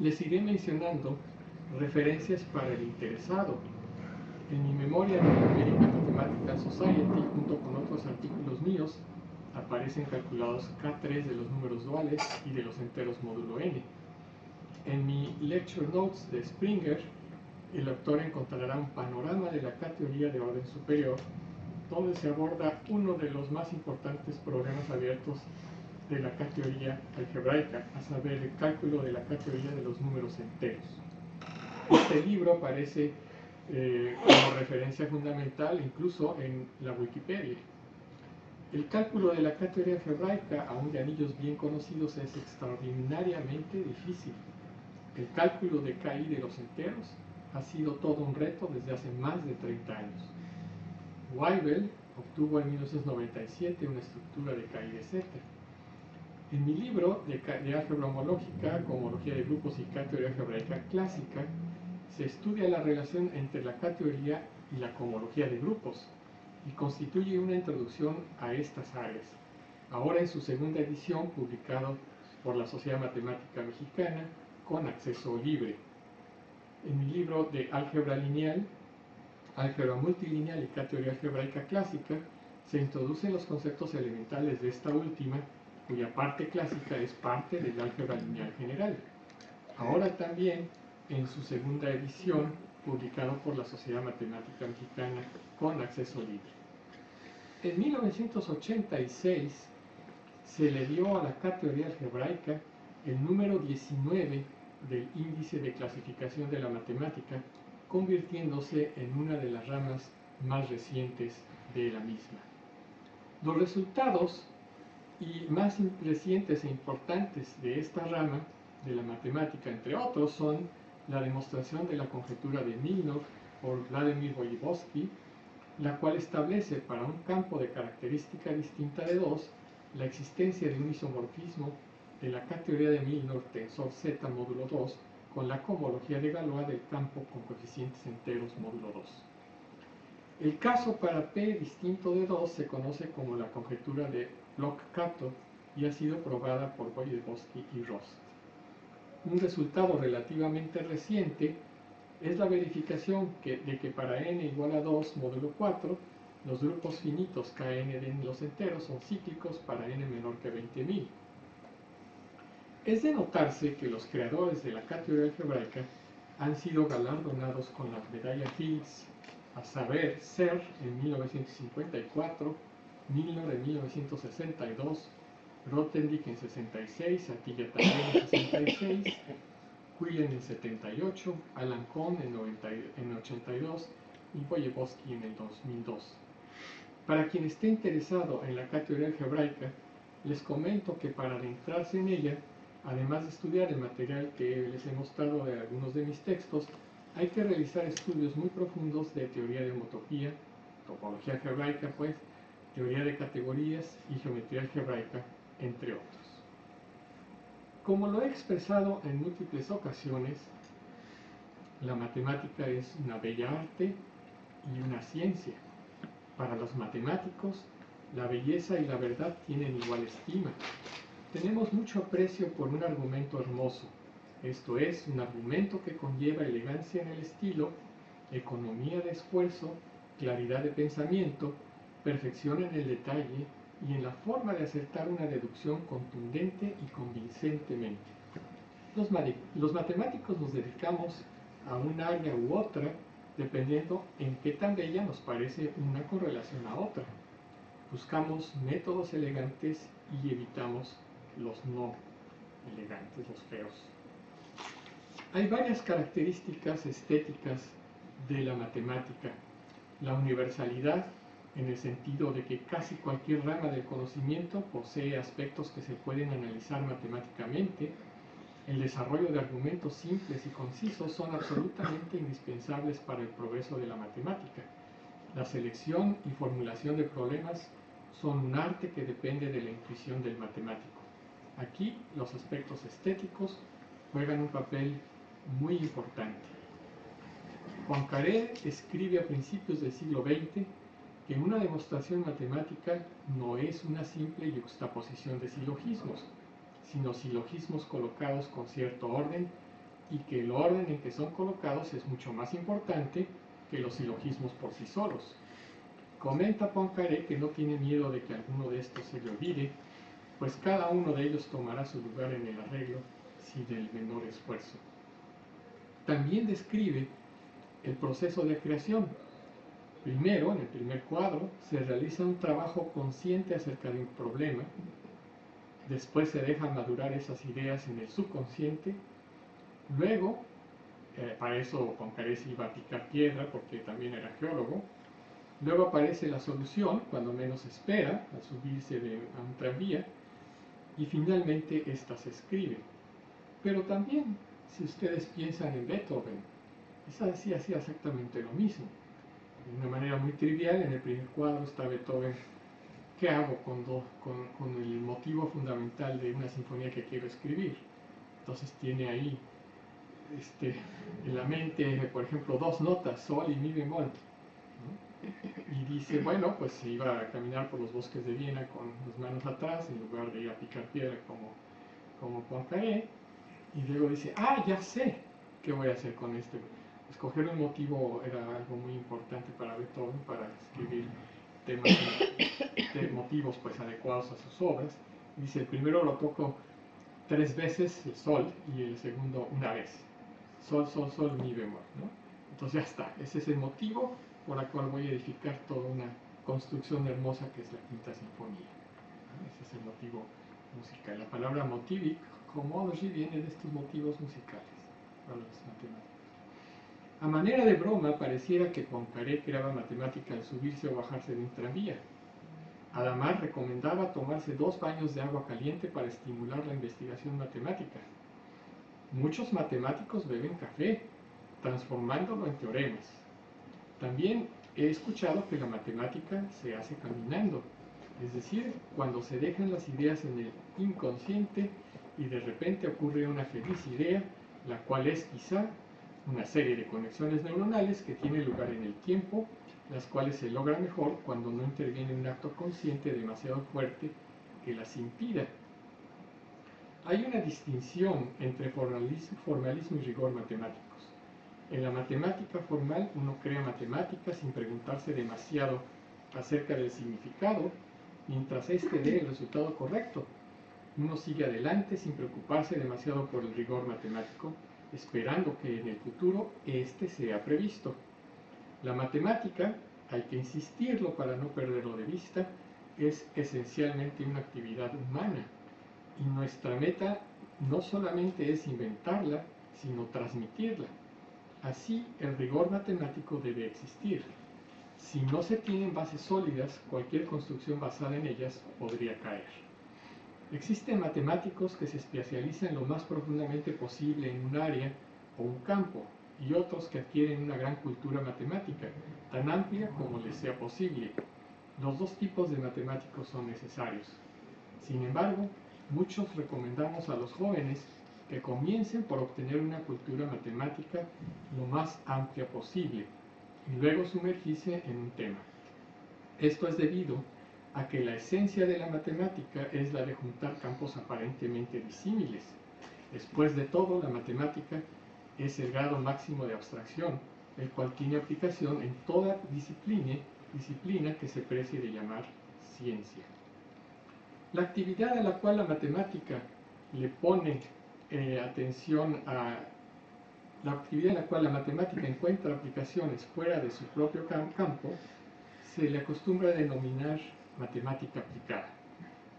Les iré mencionando referencias para el interesado. En mi memoria de American Mathematical Society, junto con otros artículos míos, aparecen calculados K3 de los números duales y de los enteros módulo n. En mi Lecture Notes de Springer, el autor encontrará un panorama de la K-teoría de orden superior, donde se aborda uno de los más importantes problemas abiertos de la K-teoría algebraica, a saber, el cálculo de la K-teoría de los números enteros. Este libro aparece como referencia fundamental incluso en la Wikipedia. El cálculo de la K-teoría algebraica, aún de anillos bien conocidos, es extraordinariamente difícil. El cálculo de KI de los enteros ha sido todo un reto desde hace más de 30 años. Waibel obtuvo en 1997 una estructura de KI de Z. En mi libro de álgebra homológica, cohomología de grupos y K-teoría algebraica clásica, se estudia la relación entre la K-teoría y la cohomología de grupos y constituye una introducción a estas áreas, ahora en su segunda edición, publicado por la Sociedad Matemática Mexicana con acceso libre. En mi libro de álgebra lineal, álgebra multilineal y K-teoría algebraica clásica, se introducen los conceptos elementales de esta última, cuya parte clásica es parte del álgebra lineal general. Ahora también en su segunda edición, publicado por la Sociedad Matemática Mexicana con acceso libre. En 1986 se le dio a la K-teoría algebraica el número 19 del índice de clasificación de la matemática, convirtiéndose en una de las ramas más recientes de la misma. Los resultados y más recientes e importantes de esta rama de la matemática, entre otros, son la demostración de la conjetura de Milnor por Vladimir Vojevodský, la cual establece para un campo de característica distinta de 2 la existencia de un isomorfismo de la K-teoría de Milnor tensor Z módulo 2 con la cohomología de Galois del campo con coeficientes enteros módulo 2. El caso para P distinto de 2 se conoce como la conjetura de Bloch-Kato y ha sido probada por Vojevodský y Rost. Un resultado relativamente reciente es la verificación de que para n igual a 2 módulo 4, los grupos finitos Kn de los enteros son cíclicos para n menor que 20.000. Es de notarse que los creadores de la K-teoría algebraica han sido galardonados con la medalla Fields, a saber, Serre en 1954, Milnor en 1962, Grothendieck en 66, Atiyah también en 66, Quillen en 78, Alan Kohn en 82 y Vojevodský en el 2002. Para quien esté interesado en la K-teoría algebraica, les comento que para adentrarse en ella, además de estudiar el material que les he mostrado de algunos de mis textos, hay que realizar estudios muy profundos de teoría de homotopía, topología algebraica, pues, teoría de categorías y geometría algebraica, entre otros. Como lo he expresado en múltiples ocasiones, la matemática es una bella arte y una ciencia. Para los matemáticos, la belleza y la verdad tienen igual estima. Tenemos mucho aprecio por un argumento hermoso, esto es, un argumento que conlleva elegancia en el estilo, economía de esfuerzo, claridad de pensamiento, perfección en el detalle y en la forma de acertar una deducción contundente y convincentemente. Los matemáticos nos dedicamos a un área u otra dependiendo en qué tan bella nos parece una con relación a otra. Buscamos métodos elegantes y evitamos los no elegantes, los feos. Hay varias características estéticas de la matemática. La universalidad, en el sentido de que casi cualquier rama del conocimiento posee aspectos que se pueden analizar matemáticamente. El desarrollo de argumentos simples y concisos son absolutamente indispensables para el progreso de la matemática. La selección y formulación de problemas son un arte que depende de la intuición del matemático. Aquí los aspectos estéticos juegan un papel muy importante. Poincaré escribe a principios del siglo XX que una demostración matemática no es una simple yuxtaposición de silogismos, sino silogismos colocados con cierto orden, y que el orden en que son colocados es mucho más importante que los silogismos por sí solos. Comenta Poincaré que no tiene miedo de que alguno de estos se le olvide, pues cada uno de ellos tomará su lugar en el arreglo sin el menor esfuerzo. También describe el proceso de creación. Primero, en el primer cuadro, se realiza un trabajo consciente acerca de un problema. Después se dejan madurar esas ideas en el subconsciente. Luego, para eso Poincaré se iba a picar piedra porque también era geólogo. Luego aparece la solución, cuando menos se espera, al subirse a un tranvía. Y finalmente esta se escribe. Pero también, si ustedes piensan en Beethoven, esa sí hacía exactamente lo mismo. De una manera muy trivial, en el primer cuadro está Beethoven. ¿Qué hago con el motivo fundamental de una sinfonía que quiero escribir? Entonces tiene ahí en la mente, por ejemplo, dos notas, sol y mi bemol, ¿no? Y dice, bueno, pues se iba a caminar por los bosques de Viena con las manos atrás, en lugar de ir a picar piedra como Poincaré, y luego dice, ya sé qué voy a hacer con esto. Escoger un motivo era algo muy importante para Beethoven, para escribir temas de motivos pues adecuados a sus obras. Dice, el primero lo toco 3 veces, el sol, y el segundo una vez. Sol, sol, sol, mi bemol, ¿no? Entonces ya está, ese es el motivo por el cual voy a edificar toda una construcción hermosa que es la Quinta Sinfonía, ¿no? Ese es el motivo musical. La palabra motivic, homology, viene de estos motivos musicales para los matemáticos. A manera de broma, pareciera que Poincaré creaba matemática al subirse o bajarse de un tranvía. Además, recomendaba tomarse 2 baños de agua caliente para estimular la investigación matemática. Muchos matemáticos beben café, transformándolo en teoremas. También he escuchado que la matemática se hace caminando, es decir, cuando se dejan las ideas en el inconsciente y de repente ocurre una feliz idea, la cual es quizá una serie de conexiones neuronales que tiene lugar en el tiempo, las cuales se logran mejor cuando no interviene un acto consciente demasiado fuerte que las impida. Hay una distinción entre formalismo y rigor matemáticos. En la matemática formal uno crea matemáticas sin preguntarse demasiado acerca del significado, mientras éste dé el resultado correcto. Uno sigue adelante sin preocuparse demasiado por el rigor matemático, esperando que en el futuro éste sea previsto. La matemática, hay que insistirlo para no perderlo de vista, es esencialmente una actividad humana, y nuestra meta no solamente es inventarla, sino transmitirla. Así, el rigor matemático debe existir. Si no se tienen bases sólidas, cualquier construcción basada en ellas podría caer. Existen matemáticos que se especializan lo más profundamente posible en un área o un campo, y otros que adquieren una gran cultura matemática, tan amplia como les sea posible. Los 2 tipos de matemáticos son necesarios. Sin embargo, muchos recomendamos a los jóvenes que comiencen por obtener una cultura matemática lo más amplia posible y luego sumergirse en un tema. Esto es debido a que la esencia de la matemática es la de juntar campos aparentemente disímiles. Después de todo, la matemática es el grado máximo de abstracción, el cual tiene aplicación en toda disciplina que se precie de llamar ciencia. La actividad a la cual la matemática le pone la actividad en la cual la matemática encuentra aplicaciones fuera de su propio campo, se le acostumbra a denominar matemática aplicada.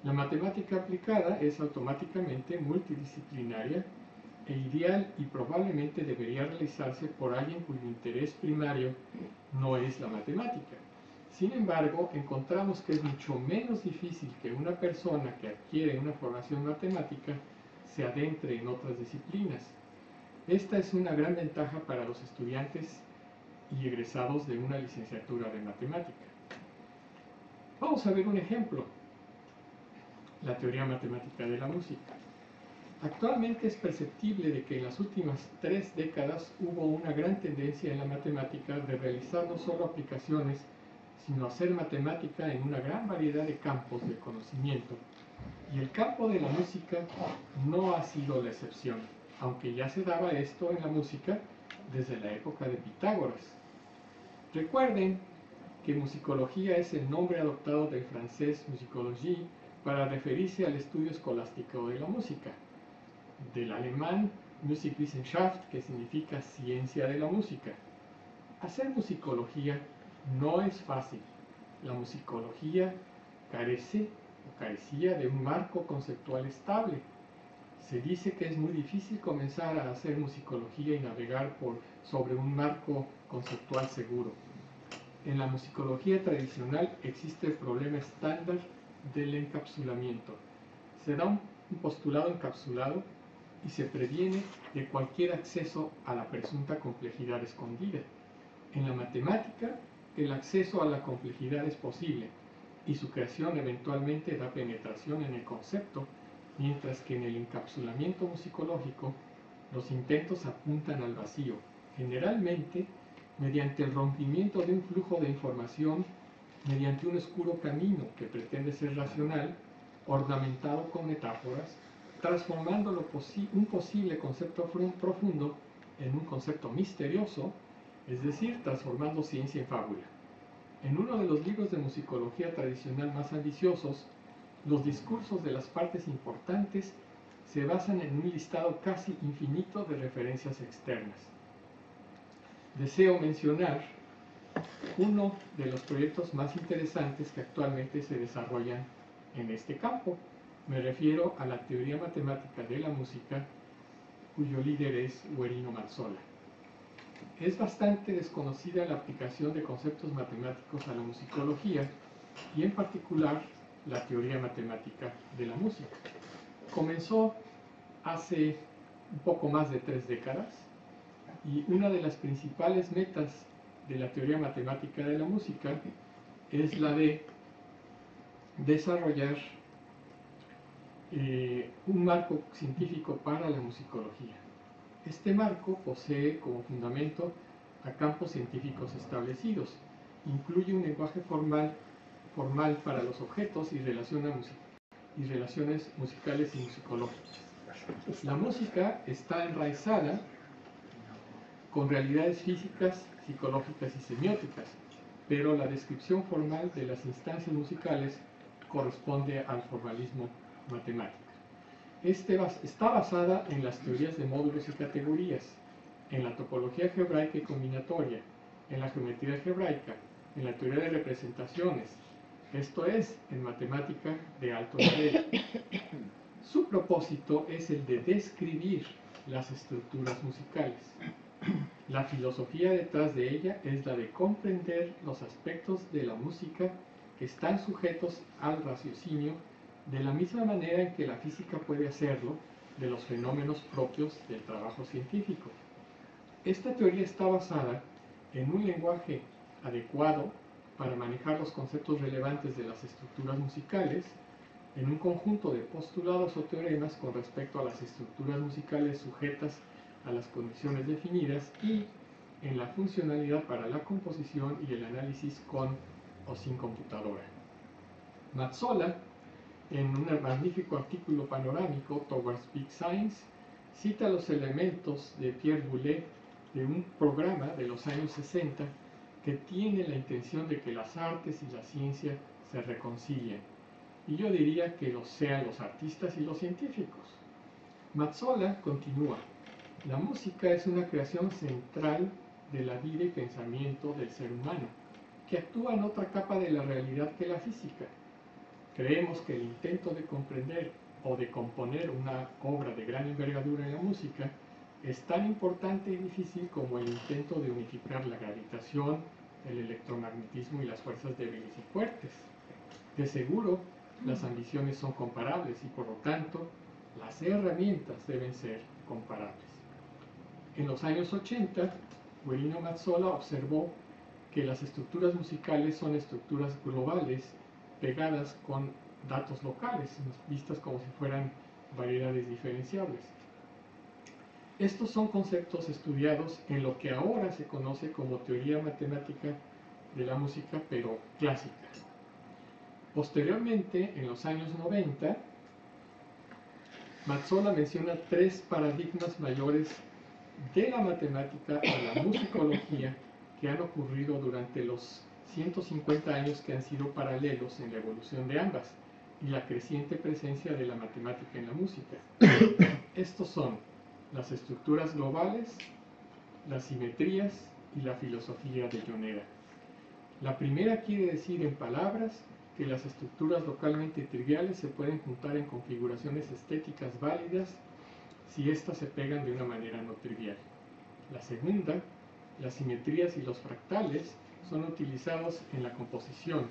La matemática aplicada es automáticamente multidisciplinaria e ideal y probablemente debería realizarse por alguien cuyo interés primario no es la matemática. Sin embargo, encontramos que es mucho menos difícil que una persona que adquiere una formación matemática se adentre en otras disciplinas. Esta es una gran ventaja para los estudiantes y egresados de una licenciatura de matemática. Vamos a ver un ejemplo. La teoría matemática de la música. Actualmente es perceptible de que en las últimas 3 décadas hubo una gran tendencia en la matemática de realizar no solo aplicaciones, sino hacer matemática en una gran variedad de campos de conocimiento. Y el campo de la música no ha sido la excepción, aunque ya se daba esto en la música desde la época de Pitágoras. Recuerden que musicología es el nombre adoptado del francés musicologie para referirse al estudio escolástico de la música, del alemán Musikwissenschaft, que significa ciencia de la música. Hacer musicología no es fácil. La musicología carecía de un marco conceptual estable. Se dice que es muy difícil comenzar a hacer musicología y navegar sobre un marco conceptual seguro. En la musicología tradicional existe el problema estándar del encapsulamiento. Se da un postulado encapsulado y se previene de cualquier acceso a la presunta complejidad escondida. En la matemática, el acceso a la complejidad es posible y su creación eventualmente da penetración en el concepto, mientras que en el encapsulamiento musicológico los intentos apuntan al vacío, generalmente mediante el rompimiento de un flujo de información, mediante un oscuro camino que pretende ser racional, ornamentado con metáforas, transformando un posible concepto profundo en un concepto misterioso, es decir, transformando ciencia en fábula. En uno de los libros de musicología tradicional más ambiciosos, los discursos de las partes importantes se basan en un listado casi infinito de referencias externas. Deseo mencionar uno de los proyectos más interesantes que actualmente se desarrollan en este campo. Me refiero a la teoría matemática de la música, cuyo líder es Guerino Mazzola. Es bastante desconocida la aplicación de conceptos matemáticos a la musicología y en particular la teoría matemática de la música. Comenzó hace un poco más de 3 décadas y una de las principales metas de la teoría matemática de la música es la de desarrollar un marco científico para la musicología. Este marco posee como fundamento a campos científicos establecidos, incluye un lenguaje formal para los objetos y relaciones musicales y musicológicas. La música está enraizada con realidades físicas, psicológicas y semióticas, pero la descripción formal de las instancias musicales corresponde al formalismo matemático. Está basada en las teorías de módulos y categorías, en la topología algebraica y combinatoria, en la geometría algebraica, en la teoría de representaciones, esto es, en matemática de alto nivel. Su propósito es el de describir las estructuras musicales. La filosofía detrás de ella es la de comprender los aspectos de la música que están sujetos al raciocinio de la misma manera en que la física puede hacerlo de los fenómenos propios del trabajo científico. Esta teoría está basada en un lenguaje adecuado para manejar los conceptos relevantes de las estructuras musicales, en un conjunto de postulados o teoremas con respecto a las estructuras musicales sujetas a las condiciones definidas y en la funcionalidad para la composición y el análisis con o sin computadora. Mazzola, en un magnífico artículo panorámico, Towards Big Science, cita los elementos de Pierre Boulez de un programa de los años 60 que tiene la intención de que las artes y la ciencia se reconcilien. Y yo diría que lo sean los artistas y los científicos. Mazzola continúa: la música es una creación central de la vida y pensamiento del ser humano, que actúa en otra capa de la realidad que la física. Creemos que el intento de comprender o de componer una obra de gran envergadura en la música es tan importante y difícil como el intento de unificar la gravitación, el electromagnetismo y las fuerzas débiles y fuertes. De seguro, las ambiciones son comparables y por lo tanto, las herramientas deben ser comparables. En los años 80, Guerino Mazzola observó que las estructuras musicales son estructuras globales pegadas con datos locales, vistas como si fueran variedades diferenciables. Estos son conceptos estudiados en lo que ahora se conoce como teoría matemática de la música, pero clásica. Posteriormente, en los años 90, Mazzola menciona 3 paradigmas mayores de la matemática a la musicología que han ocurrido durante los 150 años que han sido paralelos en la evolución de ambas y la creciente presencia de la matemática en la música. Estos son las estructuras globales, las simetrías y la filosofía de Yoneda. La primera quiere decir en palabras que las estructuras localmente triviales se pueden juntar en configuraciones estéticas válidas si éstas se pegan de una manera no trivial. La segunda, las simetrías y los fractales son utilizados en la composición,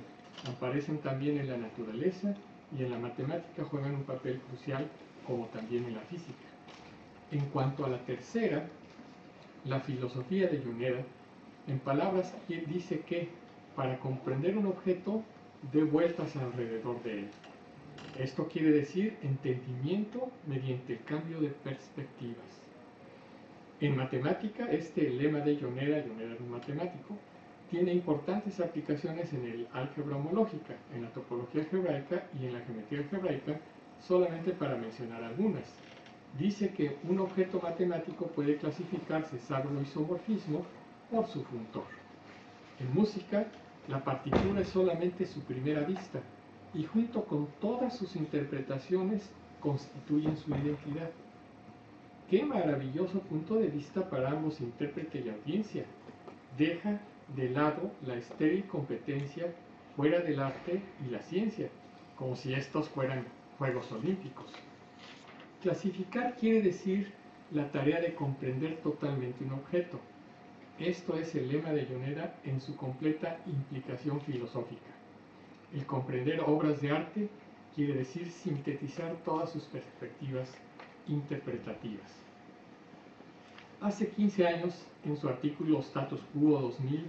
aparecen también en la naturaleza y en la matemática juegan un papel crucial, como también en la física. En cuanto a la tercera, la filosofía de Yoneda, en palabras dice que para comprender un objeto dé vueltas alrededor de él. Esto quiere decir entendimiento mediante el cambio de perspectivas. En matemática, este lema de Yoneda, Yoneda era un matemático, tiene importantes aplicaciones en el álgebra homológica, en la topología algebraica y en la geometría algebraica, solamente para mencionar algunas. Dice que un objeto matemático puede clasificarse, salvo lo isomorfismo, por su funtor. En música, la partitura es solamente su primera vista y junto con todas sus interpretaciones constituyen su identidad. ¡Qué maravilloso punto de vista para ambos intérprete y audiencia! Deja de lado la estéril competencia fuera del arte y la ciencia, como si estos fueran Juegos Olímpicos. Clasificar quiere decir la tarea de comprender totalmente un objeto. Esto es el lema de Yoneda en su completa implicación filosófica. El comprender obras de arte quiere decir sintetizar todas sus perspectivas interpretativas. Hace 15 años, en su artículo Status Quo 2000,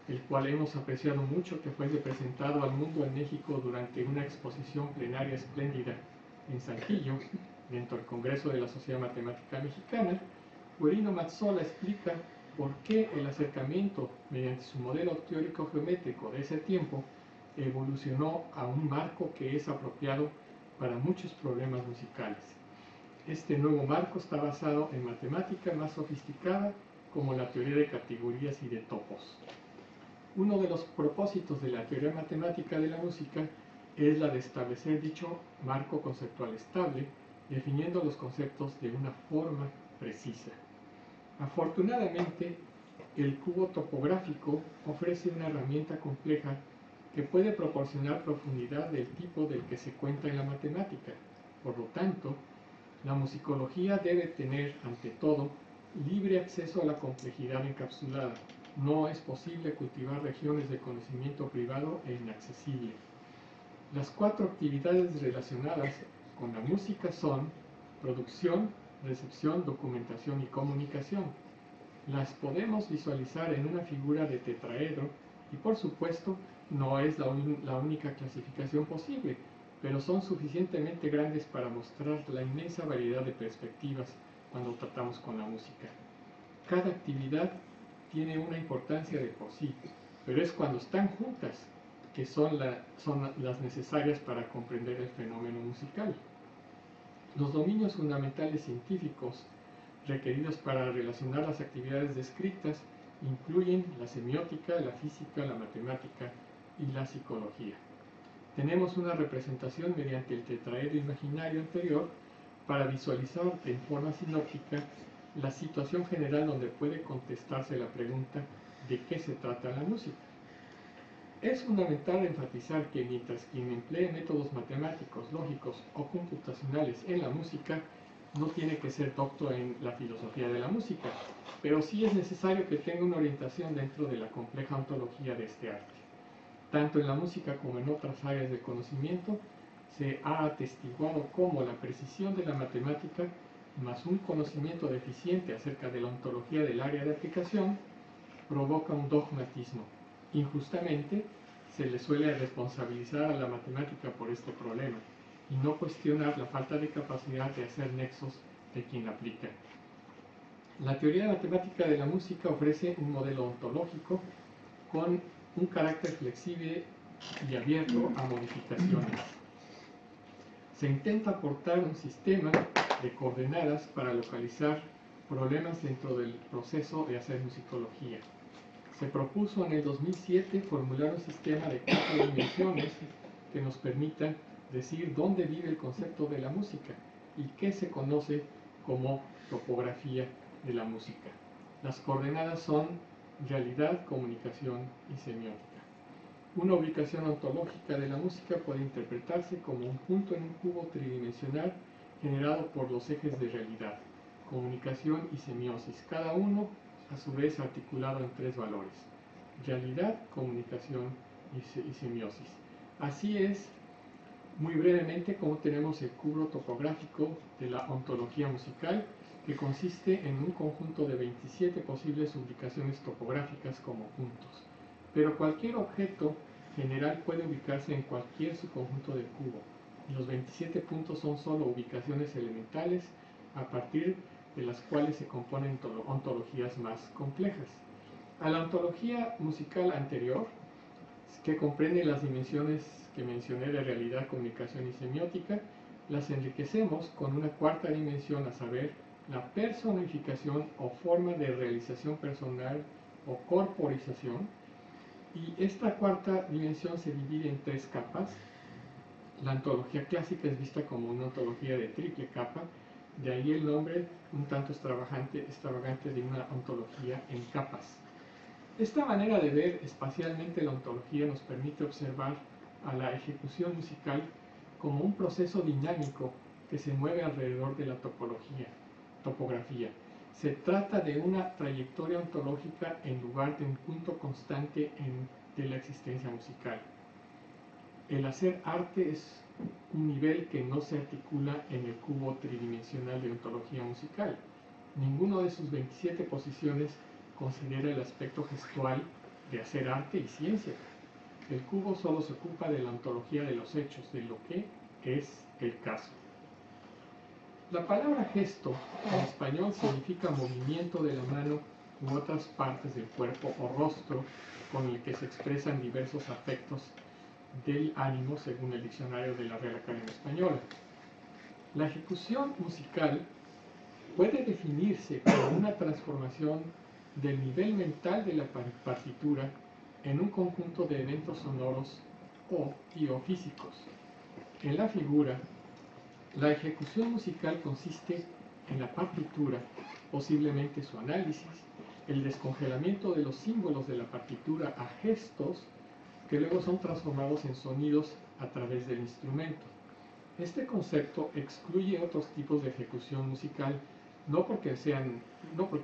el cual hemos apreciado mucho, que fue presentado al mundo en México durante una exposición plenaria espléndida en Saltillo, dentro del Congreso de la Sociedad Matemática Mexicana, Guerino Mazzola explica por qué el acercamiento mediante su modelo teórico geométrico de ese tiempo evolucionó a un marco que es apropiado para muchos problemas musicales. Este nuevo marco está basado en matemática más sofisticada, como la teoría de categorías y de topos. Uno de los propósitos de la teoría matemática de la música es la de establecer dicho marco conceptual estable, definiendo los conceptos de una forma precisa. Afortunadamente, el cubo topográfico ofrece una herramienta compleja que puede proporcionar profundidad del tipo del que se cuenta en la matemática. Por lo tanto, la musicología debe tener, ante todo, libre acceso a la complejidad encapsulada. No es posible cultivar regiones de conocimiento privado e inaccesible. Las 4 actividades relacionadas con la música son producción, recepción, documentación y comunicación. Las podemos visualizar en una figura de tetraedro y, por supuesto, no es la única clasificación posible, pero son suficientemente grandes para mostrar la inmensa variedad de perspectivas cuando tratamos con la música. Cada actividad tiene una importancia de por sí, pero es cuando están juntas que son las necesarias para comprender el fenómeno musical. Los dominios fundamentales científicos requeridos para relacionar las actividades descritas incluyen la semiótica, la física, la matemática y la psicología. Tenemos una representación mediante el tetraedro imaginario anterior para visualizar en forma sinóptica la situación general donde puede contestarse la pregunta ¿de qué se trata la música? Es fundamental enfatizar que mientras quien emplee métodos matemáticos, lógicos o computacionales en la música no tiene que ser docto en la filosofía de la música, pero sí es necesario que tenga una orientación dentro de la compleja ontología de este arte. Tanto en la música como en otras áreas de conocimiento, se ha atestiguado cómo la precisión de la matemática, más un conocimiento deficiente acerca de la ontología del área de aplicación, provoca un dogmatismo. Injustamente, se le suele responsabilizar a la matemática por este problema y no cuestionar la falta de capacidad de hacer nexos de quien la aplica. La teoría matemática de la música ofrece un modelo ontológico con un carácter flexible y abierto a modificaciones. Se intenta aportar un sistema de coordenadas para localizar problemas dentro del proceso de hacer musicología. Se propuso en el 2007 formular un sistema de 4 dimensiones que nos permita decir dónde vive el concepto de la música y qué se conoce como topografía de la música. Las coordenadas son realidad, comunicación y semiótica. Una ubicación ontológica de la música puede interpretarse como un punto en un cubo tridimensional generado por los ejes de realidad, comunicación y semiosis, cada uno a su vez articulado en 3 valores: realidad, comunicación y semiosis. Así es, muy brevemente, como tenemos el cubo topográfico de la ontología musical, que consiste en un conjunto de 27 posibles ubicaciones topográficas como puntos. Pero cualquier objeto general puede ubicarse en cualquier subconjunto del cubo. Y los 27 puntos son solo ubicaciones elementales a partir de las cuales se componen ontologías más complejas. A la ontología musical anterior, que comprende las dimensiones que mencioné de realidad, comunicación y semiótica, las enriquecemos con una 4ª dimensión, a saber, la personificación o forma de realización personal o corporización. Y esta 4ª dimensión se divide en 3 capas. La ontología clásica es vista como una ontología de triple capa, de ahí el nombre un tanto extravagante de una ontología en capas. Esta manera de ver espacialmente la ontología nos permite observar a la ejecución musical como un proceso dinámico que se mueve alrededor de la topografía. Se trata de una trayectoria ontológica en lugar de un punto constante de la existencia musical. El hacer arte es un nivel que no se articula en el cubo tridimensional de ontología musical. Ninguno de sus 27 posiciones considera el aspecto gestual de hacer arte y ciencia. El cubo solo se ocupa de la ontología de los hechos, de lo que es el caso. La palabra gesto en español significa movimiento de la mano u otras partes del cuerpo o rostro con el que se expresan diversos afectos del ánimo, según el diccionario de la Real Academia Española. La ejecución musical puede definirse como una transformación del nivel mental de la partitura en un conjunto de eventos sonoros o físicos. En la figura, la ejecución musical consiste en la partitura, posiblemente su análisis, el descongelamiento de los símbolos de la partitura a gestos que luego son transformados en sonidos a través del instrumento. Este concepto excluye otros tipos de ejecución musical, no porque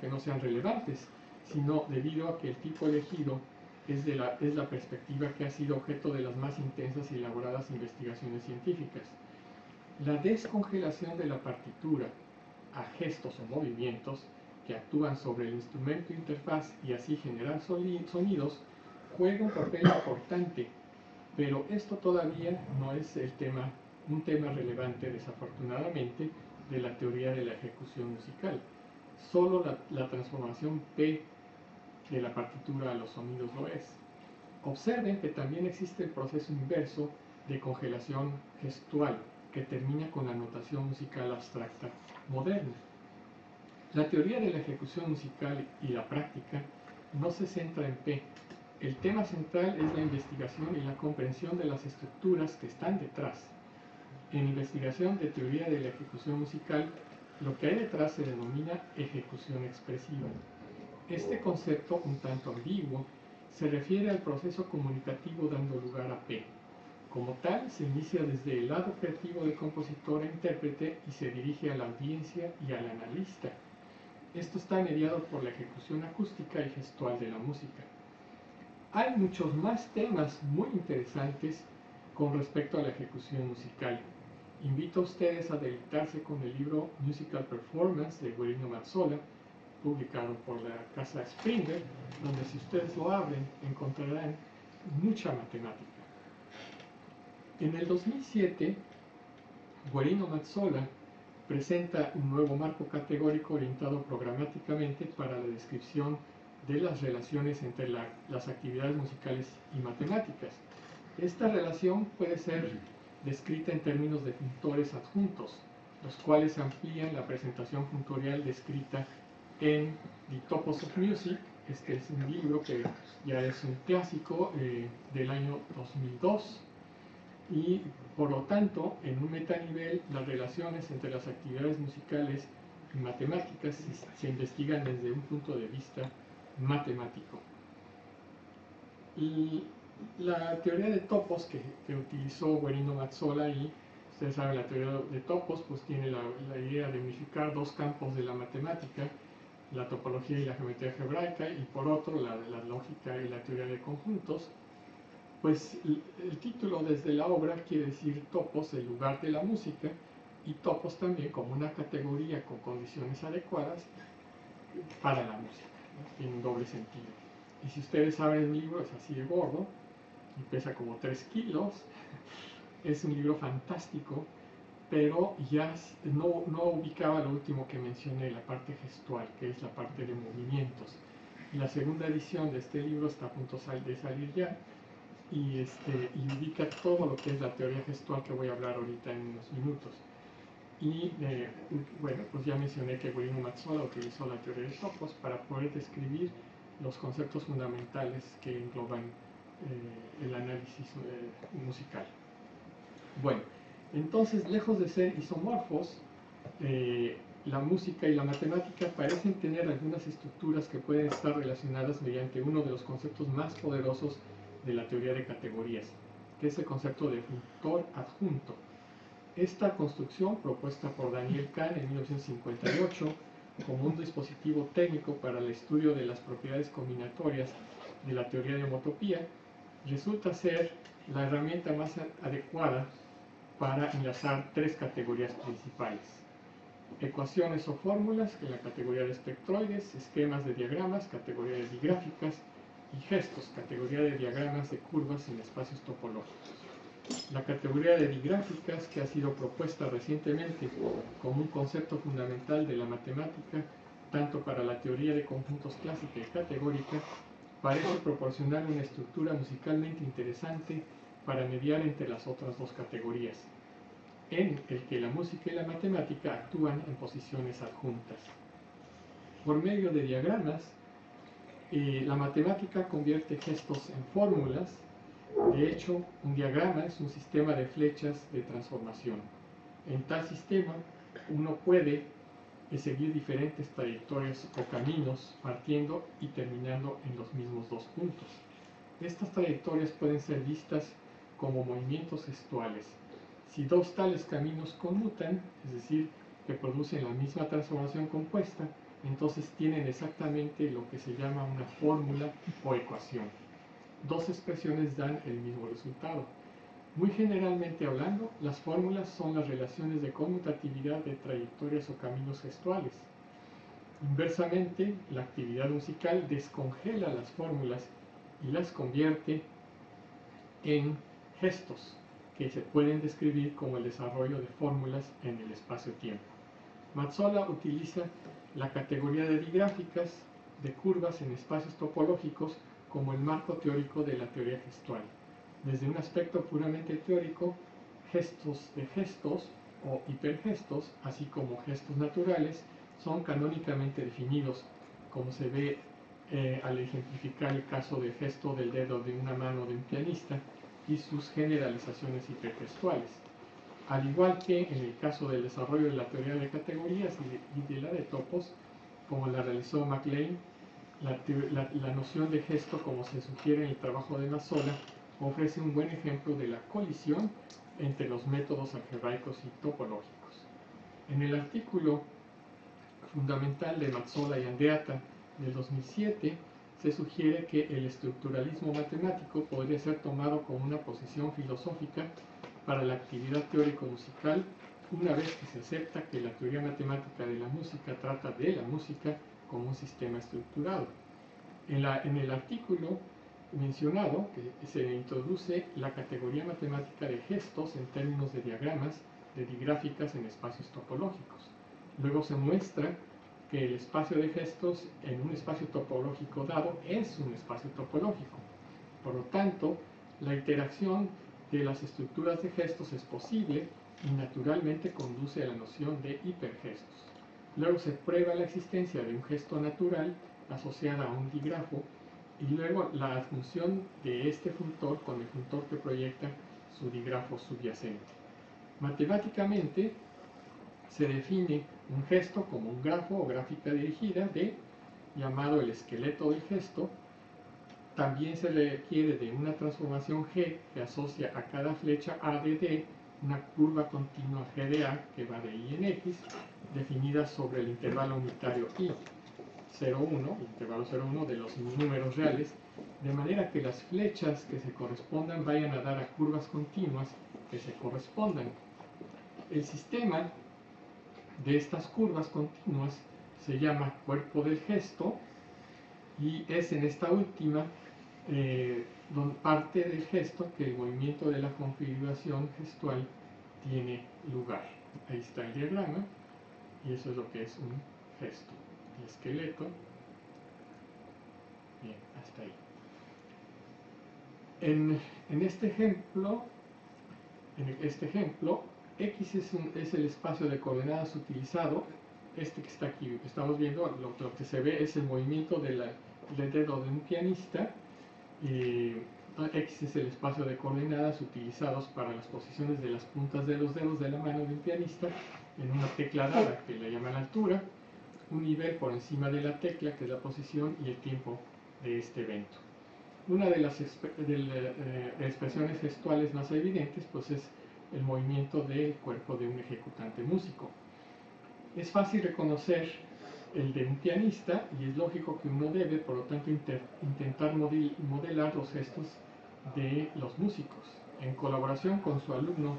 no sean relevantes, sino debido a que el tipo elegido es la perspectiva que ha sido objeto de las más intensas y elaboradas investigaciones científicas. La descongelación de la partitura a gestos o movimientos que actúan sobre el instrumento interfaz y así generan sonidos juega un papel importante, pero esto todavía no es un tema relevante, desafortunadamente, de la teoría de la ejecución musical. Solo la transformación P de la partitura a los sonidos lo es. Observen que también existe el proceso inverso de congelación gestual, que termina con la notación musical abstracta moderna. La teoría de la ejecución musical y la práctica no se centra en P. El tema central es la investigación y la comprensión de las estructuras que están detrás. En investigación de teoría de la ejecución musical, lo que hay detrás se denomina ejecución expresiva. Este concepto, un tanto ambiguo, se refiere al proceso comunicativo dando lugar a P. Como tal, se inicia desde el lado creativo del compositor e intérprete y se dirige a la audiencia y al analista. Esto está mediado por la ejecución acústica y gestual de la música. Hay muchos más temas muy interesantes con respecto a la ejecución musical. Invito a ustedes a deleitarse con el libro Musical Performance de Guerino Mazzola, publicado por la casa Springer, donde si ustedes lo abren encontrarán mucha matemática. En el 2007, Guerino Mazzola presenta un nuevo marco categórico orientado programáticamente para la descripción de las relaciones entre las actividades musicales y matemáticas. Esta relación puede ser descrita en términos de funtores adjuntos, los cuales amplían la presentación funtorial descrita en The Topos of Music Este es un libro que ya es un clásico del año 2002 y por lo tanto en un metanivel las relaciones entre las actividades musicales y matemáticas se investigan desde un punto de vista matemático. Y la teoría de topos que utilizó Guerino Mazzola, y ustedes saben, la teoría de topos pues tiene la idea de unificar dos campos de la matemática, la topología y la geometría algebraica, y por otro la lógica y la teoría de conjuntos. Pues el título desde la obra quiere decir topos, el lugar de la música, y topos también como una categoría con condiciones adecuadas para la música, ¿no? Tiene un doble sentido. Y si ustedes saben, el libro es así de gordo y pesa como 3 kilos. Es un libro fantástico, pero ya no ubicaba lo último que mencioné, la parte gestual, que es la parte de movimientos. Y la segunda edición de este libro está a punto de salir ya, y ubica todo lo que es la teoría gestual que voy a hablar ahorita en unos minutos. Y bueno, pues ya mencioné que Guerino Mazzola utilizó la teoría de topos para poder describir los conceptos fundamentales que engloban el análisis musical. Bueno, entonces, lejos de ser isomorfos, la música y la matemática parecen tener algunas estructuras que pueden estar relacionadas mediante uno de los conceptos más poderosos de la teoría de categorías, que es el concepto de funtor adjunto. Esta construcción, propuesta por Daniel Kahn en 1958 como un dispositivo técnico para el estudio de las propiedades combinatorias de la teoría de homotopía, resulta ser la herramienta más adecuada para enlazar 3 categorías principales: ecuaciones o fórmulas, que es la categoría de espectroides; esquemas de diagramas, categoría de digráficas; y gestos, categoría de diagramas de curvas en espacios topológicos. La categoría de digráficas, que ha sido propuesta recientemente como un concepto fundamental de la matemática, tanto para la teoría de conjuntos clásica y categórica, parece proporcionar una estructura musicalmente interesante para mediar entre las otras 2 categorías, en el que la música y la matemática actúan en posiciones adjuntas. Por medio de diagramas, la matemática convierte gestos en fórmulas. De hecho, un diagrama es un sistema de flechas de transformación. En tal sistema, uno puede seguir diferentes trayectorias o caminos, partiendo y terminando en los mismos 2 puntos. Estas trayectorias pueden ser vistas como movimientos gestuales. Si 2 tales caminos conmutan, es decir, que producen la misma transformación compuesta, entonces tienen exactamente lo que se llama una fórmula o ecuación. 2 expresiones dan el mismo resultado. Muy generalmente hablando, las fórmulas son las relaciones de conmutatividad de trayectorias o caminos gestuales. Inversamente, la actividad musical descongela las fórmulas y las convierte en gestos, que se pueden describir como el desarrollo de fórmulas en el espacio-tiempo. Mazzola utiliza la categoría de digráficas, de curvas en espacios topológicos, como el marco teórico de la teoría gestual. Desde un aspecto puramente teórico, gestos de gestos o hipergestos, así como gestos naturales, son canónicamente definidos, como se ve al ejemplificar el caso del gesto del dedo de una mano de un pianista y sus generalizaciones hipergestuales. Al igual que en el caso del desarrollo de la teoría de categorías y de la de topos, como la realizó MacLean, la noción de gesto, como se sugiere en el trabajo de Mazzola, ofrece un buen ejemplo de la colisión entre los métodos algebraicos y topológicos. En el artículo fundamental de Mazzola y Andreatta del 2007, se sugiere que el estructuralismo matemático podría ser tomado como una posición filosófica para la actividad teórico-musical, una vez que se acepta que la teoría matemática de la música trata de la música como un sistema estructurado. En el artículo mencionado, que se introduce la categoría matemática de gestos en términos de diagramas, de digráficas en espacios topológicos. Luego se muestra que el espacio de gestos en un espacio topológico dado es un espacio topológico. Por lo tanto, la interacción de las estructuras de gestos es posible y naturalmente conduce a la noción de hipergestos. Luego se prueba la existencia de un gesto natural asociada a un dígrafo y luego la adjunción de este funtor con el funtor que proyecta su dígrafo subyacente. Matemáticamente se define un gesto como un grafo o gráfica dirigida llamado el esqueleto del gesto. También se requiere de una transformación G que asocia a cada flecha A de D una curva continua G de A que va de Y en X, definida sobre el intervalo unitario I, 0,1, intervalo 0,1 de los números reales, de manera que las flechas que se correspondan vayan a dar a curvas continuas que se correspondan. El sistema de estas curvas continuas se llama cuerpo del gesto y es en esta última parte del gesto que el movimiento de la configuración gestual tiene lugar. Ahí está el diagrama y eso es lo que es un gesto. El esqueleto. Bien, hasta ahí. En este ejemplo, X es el espacio de coordenadas utilizado. Este que está aquí, estamos viendo, lo que se ve es el movimiento del dedo de un pianista. X es el espacio de coordenadas utilizados para las posiciones de las puntas de los dedos de la mano de un pianista en una tecla dada, que le llaman altura, un nivel por encima de la tecla, que es la posición, y el tiempo de este evento. Una de las expresiones gestuales más evidentes pues es el movimiento del cuerpo de un ejecutante músico. Es fácil reconocer el de un pianista y es lógico que uno debe, por lo tanto, intentar modelar los gestos de los músicos. En colaboración con su alumno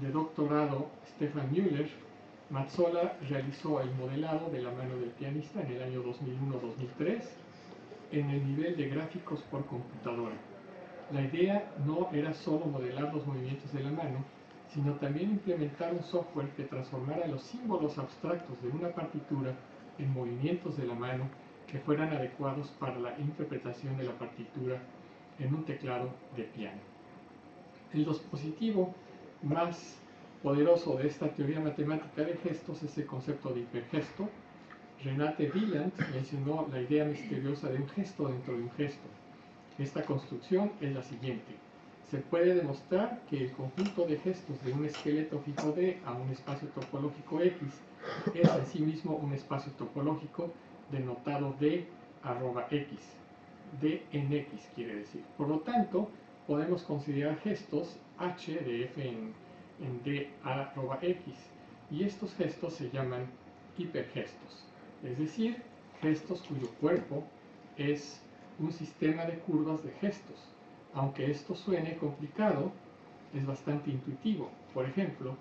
de doctorado, Stefan Müller, Mazzola realizó el modelado de la mano del pianista en el año 2001-2003 en el nivel de gráficos por computadora. La idea no era solo modelar los movimientos de la mano, sino también implementar un software que transformara los símbolos abstractos de una partitura en movimientos de la mano que fueran adecuados para la interpretación de la partitura en un teclado de piano. El dispositivo más poderoso de esta teoría matemática de gestos es el concepto de hipergesto. Renate Wieland mencionó la idea misteriosa de un gesto dentro de un gesto. Esta construcción es la siguiente. Se puede demostrar que el conjunto de gestos de un esqueleto fijo D a un espacio topológico X es en sí mismo un espacio topológico denotado D arroba X. D en X quiere decir. Por lo tanto, podemos considerar gestos H de F en D arroba X. Y estos gestos se llaman hipergestos. Es decir, gestos cuyo cuerpo es un sistema de curvas de gestos. Aunque esto suene complicado, es bastante intuitivo. Por ejemplo,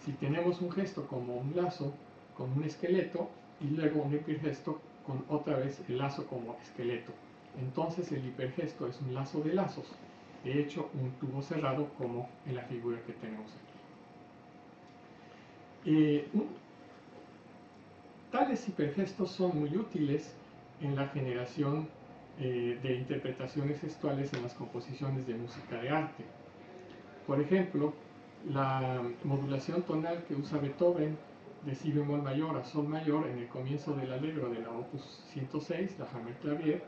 si tenemos un gesto como un lazo con un esqueleto y luego un hipergesto con otra vez el lazo como esqueleto, entonces el hipergesto es un lazo de lazos, de hecho un tubo cerrado como en la figura que tenemos aquí. Tales hipergestos son muy útiles en la generación de interpretaciones gestuales en las composiciones de música de arte. Por ejemplo, la modulación tonal que usa Beethoven de si bemol mayor a sol mayor en el comienzo del allegro de la opus 106, la Hammerklavier,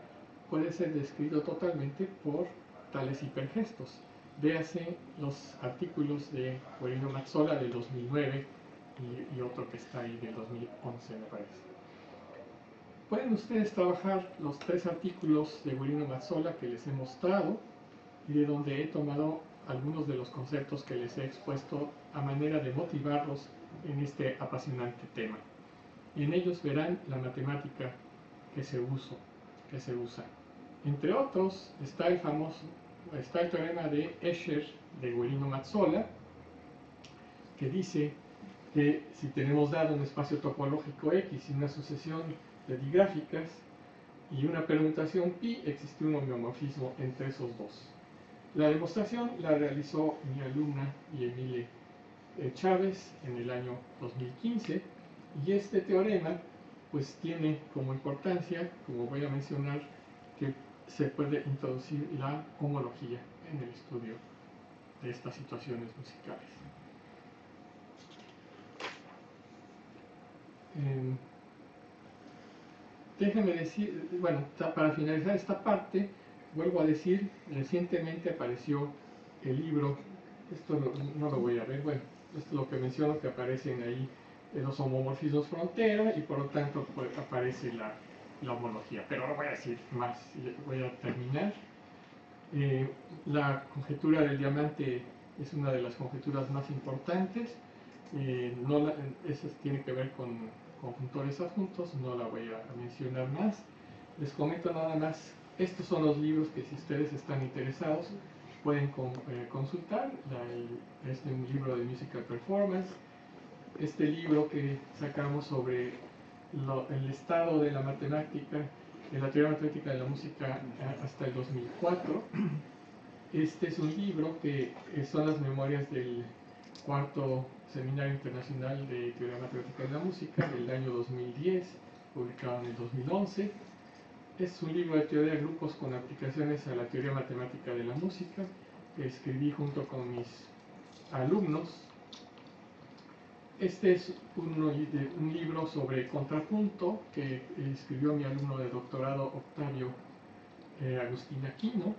puede ser descrito totalmente por tales hipergestos. Véase los artículos de Guerino Mazzola del 2009 y otro que está ahí del 2011, me parece. Pueden ustedes trabajar los 3 artículos de Guerino Mazzola que les he mostrado y de donde he tomado algunos de los conceptos que les he expuesto a manera de motivarlos en este apasionante tema. Y en ellos verán la matemática que se usa. Entre otros está el teorema de Escher de Guerino Mazzola, que dice que si tenemos dado un espacio topológico X y una sucesión de digráficas y una permutación pi, existe un homeomorfismo entre esos dos. La demostración la realizó mi alumna Emile Chávez en el año 2015 y este teorema pues tiene como importancia, como voy a mencionar, que se puede introducir la homología en el estudio de estas situaciones musicales. déjenme decir, bueno, para finalizar esta parte, vuelvo a decir, recientemente apareció el libro, esto no lo voy a ver, bueno, esto es lo que menciono, que aparecen ahí los homomorfismos frontera y por lo tanto pues, aparece la homología, pero no voy a decir más, voy a terminar. La conjetura del diamante es una de las conjeturas más importantes, esa tiene que ver con conjuntores adjuntos, no la voy a mencionar más. Les comento nada más, estos son los libros que si ustedes están interesados pueden consultar. Este es un libro de Musical Performance, este libro que sacamos sobre el estado de la matemática, de la teoría matemática de la música hasta el 2004. Este es un libro que son las memorias del cuarto Seminario Internacional de Teoría Matemática de la Música del año 2010, publicado en el 2011. Es un libro de teoría de grupos con aplicaciones a la teoría matemática de la música que escribí junto con mis alumnos. Este es un libro sobre contrapunto que escribió mi alumno de doctorado Octavio Agustín Aquino.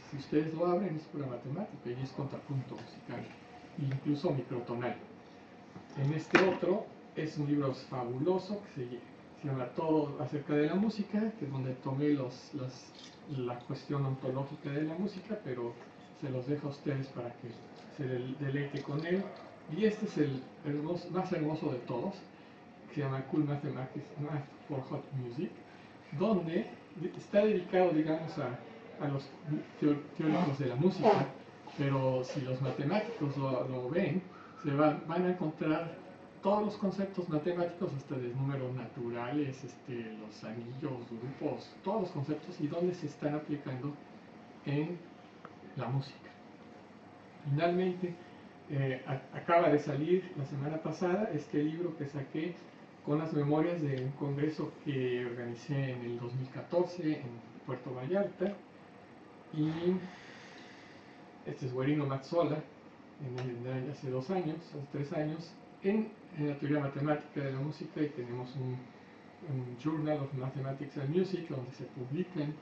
Si ustedes lo abren es pura matemática y es contrapunto musical, incluso microtonal. En este otro es un libro fabuloso que se llama Todo acerca de la música, que es donde tomé la cuestión ontológica de la música, pero se los dejo a ustedes para que se deleite con él. Y este es el más hermoso de todos, que se llama Cool Mathematics Math for Hot Music, donde está dedicado, digamos, a los teóricos de la música, pero si los matemáticos lo ven, van a encontrar todos los conceptos matemáticos, hasta de números naturales, los anillos, grupos, todos los conceptos y dónde se están aplicando en la música. Finalmente, acaba de salir la semana pasada este libro que saqué con las memorias de un congreso que organicé en el 2014 en Puerto Vallarta, y este es Guerino Mazzola, hace 2 años, hace 3 años, en la teoría matemática de la música, y tenemos un Journal of Mathematics and Music donde se publican,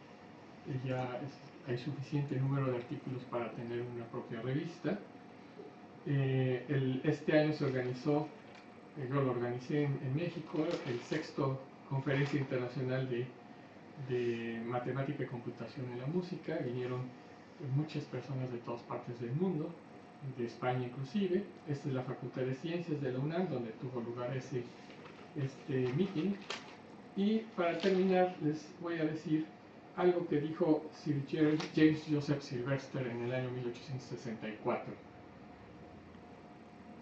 hay suficiente número de artículos para tener una propia revista. Este año se organizó, yo lo organicé en México, el 6º Conferencia Internacional de Matemática y Computación en la Música. Vinieron muchas personas de todas partes del mundo, de España inclusive. Esta es la Facultad de Ciencias de la UNAM, donde tuvo lugar este meeting. Y para terminar, les voy a decir algo que dijo Sir James Joseph Sylvester en el año 1864.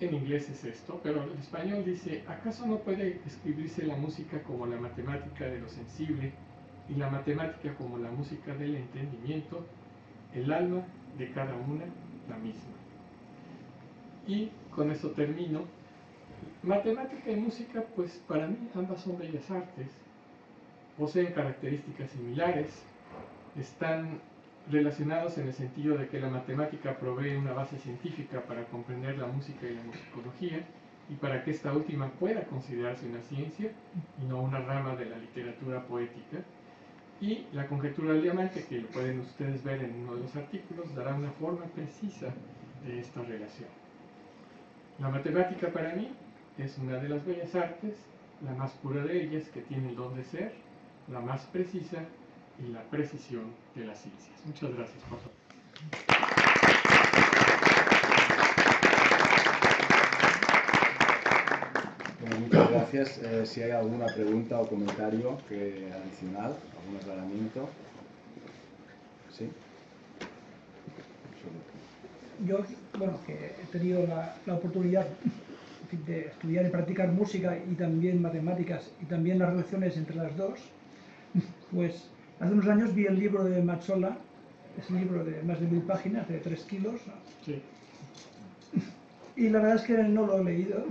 En inglés es esto, pero en español dice: ¿acaso no puede escribirse la música como la matemática de lo sensible y la matemática como la música del entendimiento, el alma de cada una la misma? Y con eso termino. Matemática y música, pues para mí ambas son bellas artes, poseen características similares, están relacionados en el sentido de que la matemática provee una base científica para comprender la música y la musicología, y para que esta última pueda considerarse una ciencia y no una rama de la literatura poética. Y la conjetura del diamante, que lo pueden ustedes ver en uno de los artículos, dará una forma precisa de esta relación. La matemática para mí es una de las bellas artes, la más pura de ellas, que tiene el don de ser, la más precisa y la precisión de las ciencias. Muchas gracias por todo. Bueno, muchas gracias. Si hay alguna pregunta o comentario adicional, algún aclaramiento. ¿Sí? Yo, bueno, que he tenido la oportunidad de estudiar y practicar música y también matemáticas y también las relaciones entre las dos, pues hace unos años vi el libro de Mazzola, es un libro de más de 1000 páginas, de 3 kilos, Sí. Y la verdad es que no lo he leído,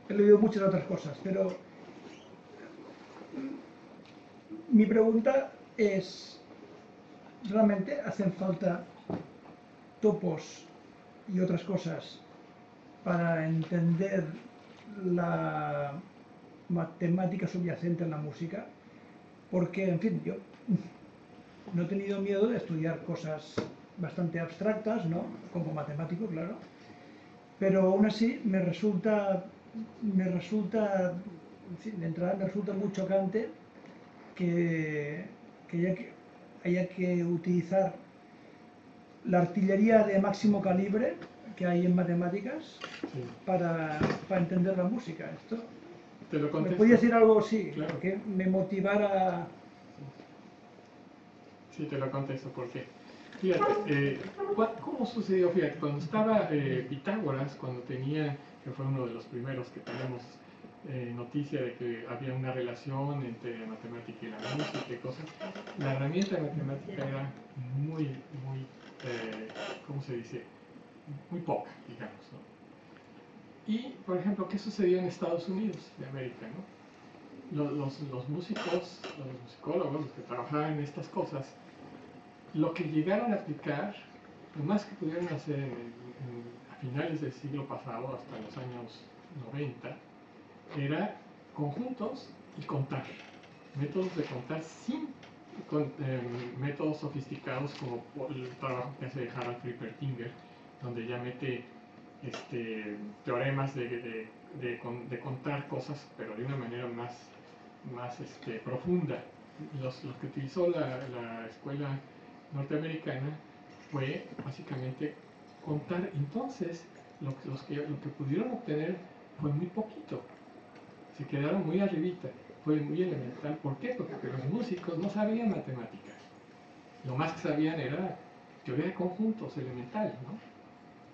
he leído muchas otras cosas, pero mi pregunta es, ¿realmente hacen falta topos y otras cosas para entender la matemática subyacente en la música? porque, en fin, yo no he tenido miedo de estudiar cosas bastante abstractas, ¿no? Como matemático, claro, pero aún así me resulta, en fin, de entrada me resulta muy chocante que haya que utilizar la artillería de máximo calibre que hay en matemáticas Sí. para entender la música. Esto, Te lo ¿me contesto. podías decir algo así? Claro. Que me motivara. Sí, te lo contesto, porque fíjate, ¿cómo sucedió? Fíjate, cuando estaba Pitágoras, cuando tenía, que fue uno de los primeros que tenemos noticia de que había una relación entre la matemática y la música y cosas, la herramienta matemática era muy, ¿cómo se dice? Muy poca, digamos, ¿no? Y, por ejemplo, ¿qué sucedió en Estados Unidos de América, ¿no? Los músicos, los musicólogos, los que trabajaban en estas cosas, lo que llegaron a aplicar, lo más que pudieron hacer a finales del siglo pasado, hasta los años 90, era conjuntos y contar. Métodos de contar sin métodos sofisticados como el trabajo que hace Harald Friepertinger, donde ya mete teoremas de contar cosas, pero de una manera más profunda. Los que utilizó la escuela norteamericana fue básicamente contar. Entonces, lo que pudieron obtener fue muy poquito. Se quedaron muy arribita, fue muy elemental. ¿Por qué? Porque los músicos no sabían matemáticas. Lo más que sabían era teoría de conjuntos elemental, ¿no?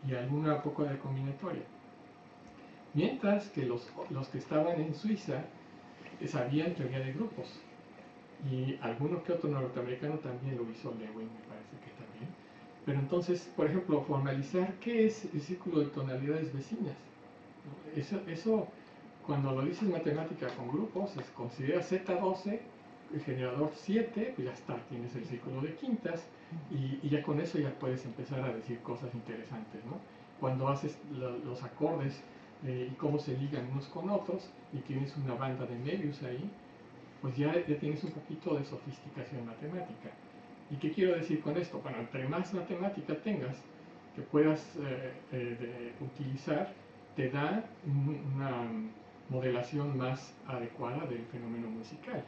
Y alguna poco de combinatoria. Mientras que los que estaban en Suiza sabían teoría de grupos. Y alguno que otro norteamericano también lo hizo, Lewin me parece que también. Pero entonces, por ejemplo, formalizar qué es el círculo de tonalidades vecinas. Eso cuando lo dices matemática con grupos, se considera Z12, el generador 7, pues ya está, tienes el círculo de quintas, y ya con eso ya puedes empezar a decir cosas interesantes, ¿no? Cuando haces los acordes y cómo se ligan unos con otros, y tienes una banda de medios ahí, pues ya tienes un poquito de sofisticación matemática. ¿Y qué quiero decir con esto? Bueno, entre más matemática tengas que puedas utilizar, te da una modelación más adecuada del fenómeno musical,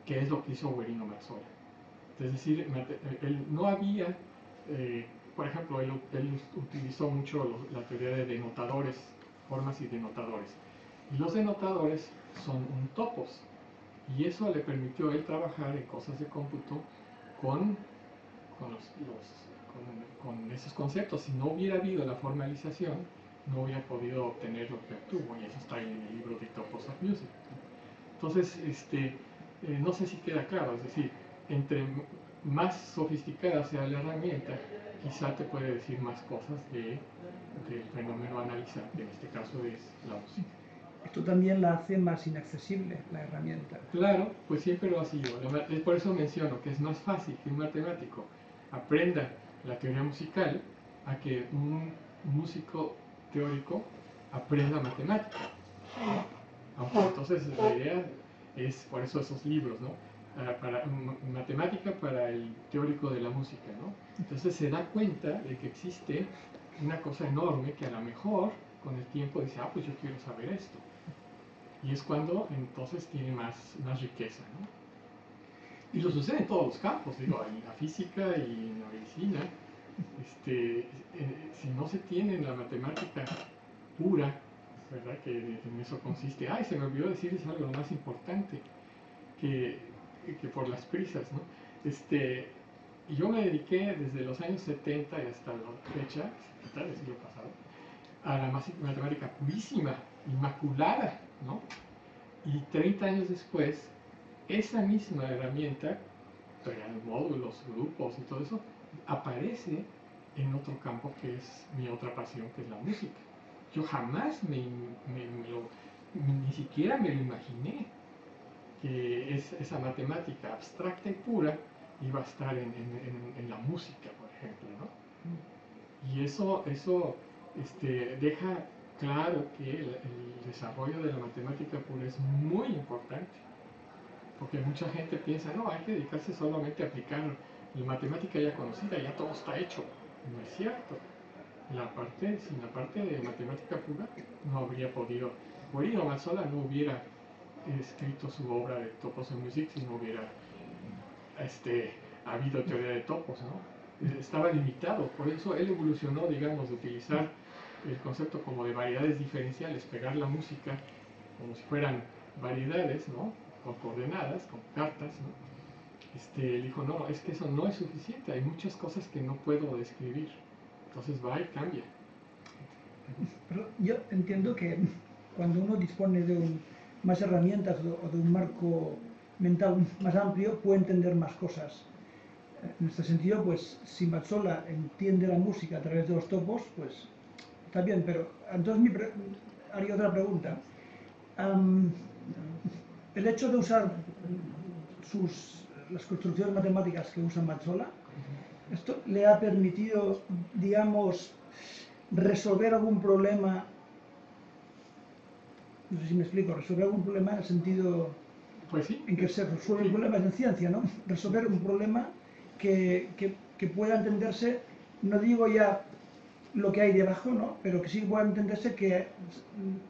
que es lo que hizo Guerino Mazzola. Es decir, él no había, por ejemplo, él utilizó mucho la teoría de denotadores, formas y denotadores. Y los denotadores son topos. Y eso le permitió a él trabajar en cosas de cómputo con esos conceptos. Si no hubiera habido la formalización, no hubiera podido obtener lo que obtuvo, y eso está en el libro de Topos of Music. Entonces, no sé si queda claro, es decir, entre más sofisticada sea la herramienta, quizá te puede decir más cosas del fenómeno a analizar, que en este caso es la música. Esto también la hace más inaccesible, la herramienta. Claro, pues siempre lo ha sido. Es por eso menciono que es más fácil que un matemático aprenda la teoría musical a que un músico teórico aprenda matemática. Aunque entonces la idea es, por eso esos libros, ¿no? Matemática para el teórico de la música, ¿no? Entonces se da cuenta de que existe una cosa enorme que a lo mejor con el tiempo dice, pues yo quiero saber esto. Y es cuando entonces tiene más riqueza, ¿no? Y lo sucede en todos los campos, digo, en la física y en la medicina. Si no se tiene la matemática pura, ¿verdad? Que en eso consiste. Se me olvidó decirles algo más importante, que por las prisas, ¿no? Yo me dediqué desde los años 70 y hasta la fecha, del siglo pasado, a la matemática purísima, inmaculada, ¿no? Y 30 años después, esa misma herramienta, crear módulos, grupos y todo eso, aparece en otro campo que es mi otra pasión, que es la música. Yo jamás ni siquiera me lo imaginé, que esa matemática abstracta y pura iba a estar en la música, por ejemplo, ¿no? Y eso deja claro que el desarrollo de la matemática pura es muy importante, Porque mucha gente piensa, no, hay que dedicarse solamente a aplicar la matemática ya conocida, ya todo está hecho. No es cierto. Sin la parte de matemática pura, no habría podido. Guarino Mazzola no hubiera escrito su obra de Topos and Music si no hubiera habido teoría de topos, ¿no? Estaba limitado, por eso él evolucionó, digamos, de utilizar el concepto como de variedades diferenciales, pegar la música como si fueran variedades, ¿no? Con coordenadas, con cartas, ¿no? Él dijo, no, es que eso no es suficiente, hay muchas cosas que no puedo describir. Entonces va y cambia. Pero yo entiendo que cuando uno dispone de más herramientas o de un marco mental más amplio, puede entender más cosas. En este sentido, pues si Mazzola entiende la música a través de los topos, pues está bien, pero entonces haría otra pregunta. El hecho de usar las construcciones matemáticas que usa Mazzola, ¿esto le ha permitido, digamos, resolver algún problema? No sé si me explico, resolver algún problema en el sentido Pues sí, en que se resuelven problemas en ciencia, ¿no? Resolver un problema que pueda entenderse, no digo ya lo que hay debajo, ¿no? Pero que sí pueda entenderse que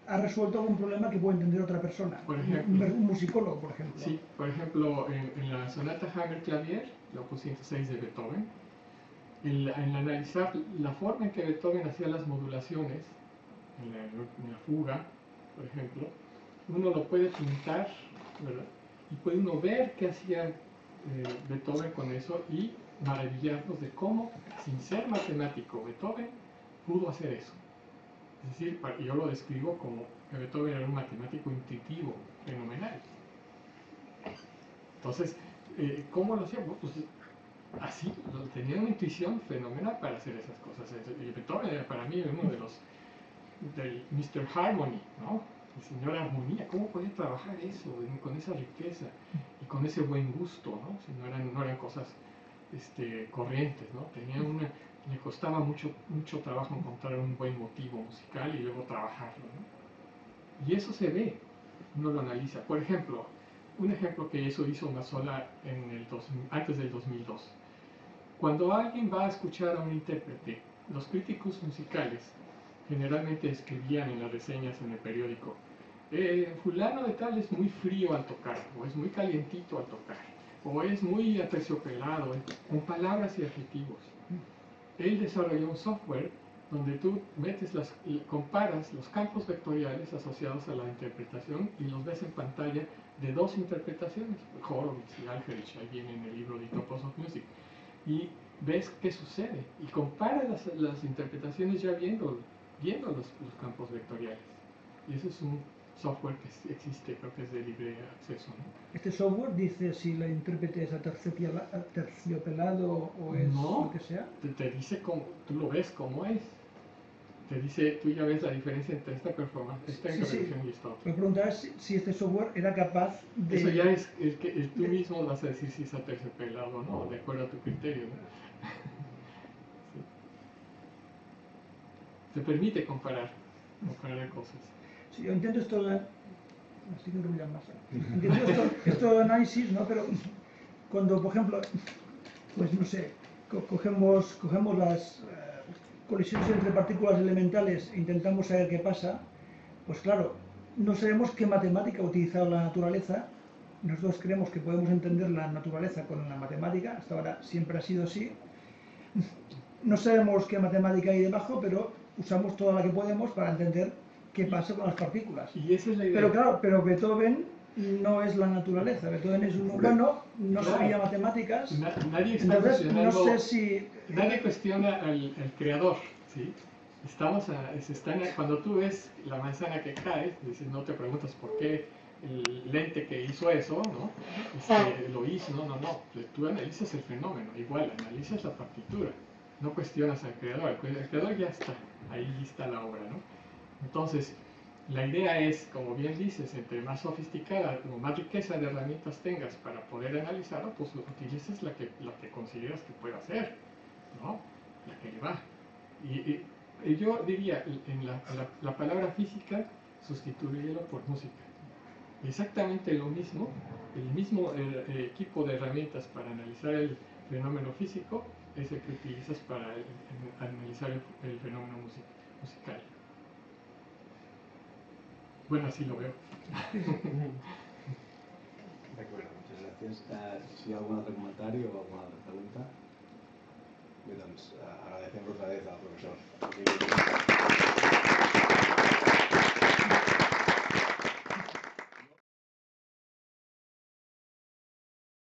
ha resuelto algún problema que puede entender otra persona. Por ejemplo, un musicólogo, por ejemplo. Sí, por ejemplo, en la sonata Hammer-Clavier, la opus 106 de Beethoven, en analizar la forma en que Beethoven hacía las modulaciones, en la fuga, por ejemplo, uno lo puede pintar, ¿verdad? Y puede uno ver qué hacía Beethoven con eso y maravillarnos de cómo, sin ser matemático, Beethoven pudo hacer eso. Es decir, yo lo describo como que Beethoven era un matemático intuitivo, fenomenal. Entonces, ¿cómo lo hacía? Bueno, pues así, tenía una intuición fenomenal para hacer esas cosas. Beethoven era para mí uno de los del Mr. Harmony, ¿no? El señor Armonía. ¿Cómo podía trabajar eso con esa riqueza y con ese buen gusto, ¿no? Si no eran cosas corrientes, ¿no? Le costaba mucho trabajo encontrar un buen motivo musical y luego trabajarlo, ¿no? Y eso se ve, uno lo analiza. Por ejemplo, un ejemplo que eso hizo Mazzola antes del 2002. Cuando alguien va a escuchar a un intérprete, los críticos musicales generalmente escribían en las reseñas en el periódico, fulano de tal es muy frío al tocar, o es muy calientito al tocar, o es muy aterciopelado, con palabras y adjetivos. Él desarrolló un software donde tú comparas los campos vectoriales asociados a la interpretación y los ves en pantalla de dos interpretaciones, Horowitz y Algerich, ahí viene en el libro de Topos of Music, y ves qué sucede, y compara las interpretaciones ya viendo los campos vectoriales. Y ese es un software que existe, creo que es de libre acceso, ¿no? ¿Este software dice si la intérprete es aterciopelado o es lo que sea? Te dice tú lo ves como es. Te dice, tú ya ves la diferencia entre esta performance, esta interpretación y esta otra. Me preguntaba si este software era capaz de... Eso ya es tú mismo vas a decir si es aterciopelado o no, de acuerdo a tu criterio, ¿no? Sí. Te permite comparar cosas. Sí, yo entiendo esto de... Así que no me más. Entiendo esto de análisis, ¿no? Pero cuando, por ejemplo, pues no sé, cogemos las colisiones entre partículas elementales e intentamos saber qué pasa, pues claro, no sabemos qué matemática ha utilizado la naturaleza. Nosotros creemos que podemos entender la naturaleza con la matemática, hasta ahora siempre ha sido así. No sabemos qué matemática hay debajo, pero usamos toda la que podemos para entender qué pasa con las partículas. Y esa es la idea. Pero claro, Beethoven no es la naturaleza. Beethoven es un humano, no sabía matemáticas. Nadie está entonces, cuestionando, no sé si... Nadie cuestiona al creador, ¿sí? Cuando tú ves la manzana que cae, no te preguntas por qué el lente que hizo eso, ¿no? Lo hizo, no. Tú analizas el fenómeno, igual, analizas la partitura. No cuestionas al creador. El creador ya está, ahí está la obra, ¿no? Entonces, la idea es, como bien dices, entre más sofisticada o más riqueza de herramientas tengas para poder analizarlo, pues utilices la que consideras que puede hacer, ¿no? La que le va. Y yo diría, la palabra física, sustitúyelo por música. Exactamente lo mismo el mismo equipo de herramientas para analizar el fenómeno físico es el que utilizas para analizar el fenómeno musical. Bueno, así lo veo. De acuerdo, muchas gracias. Si hi ha algun altre comentari o alguna altra pregunta? Bé, doncs, agradecem otra vez al professor.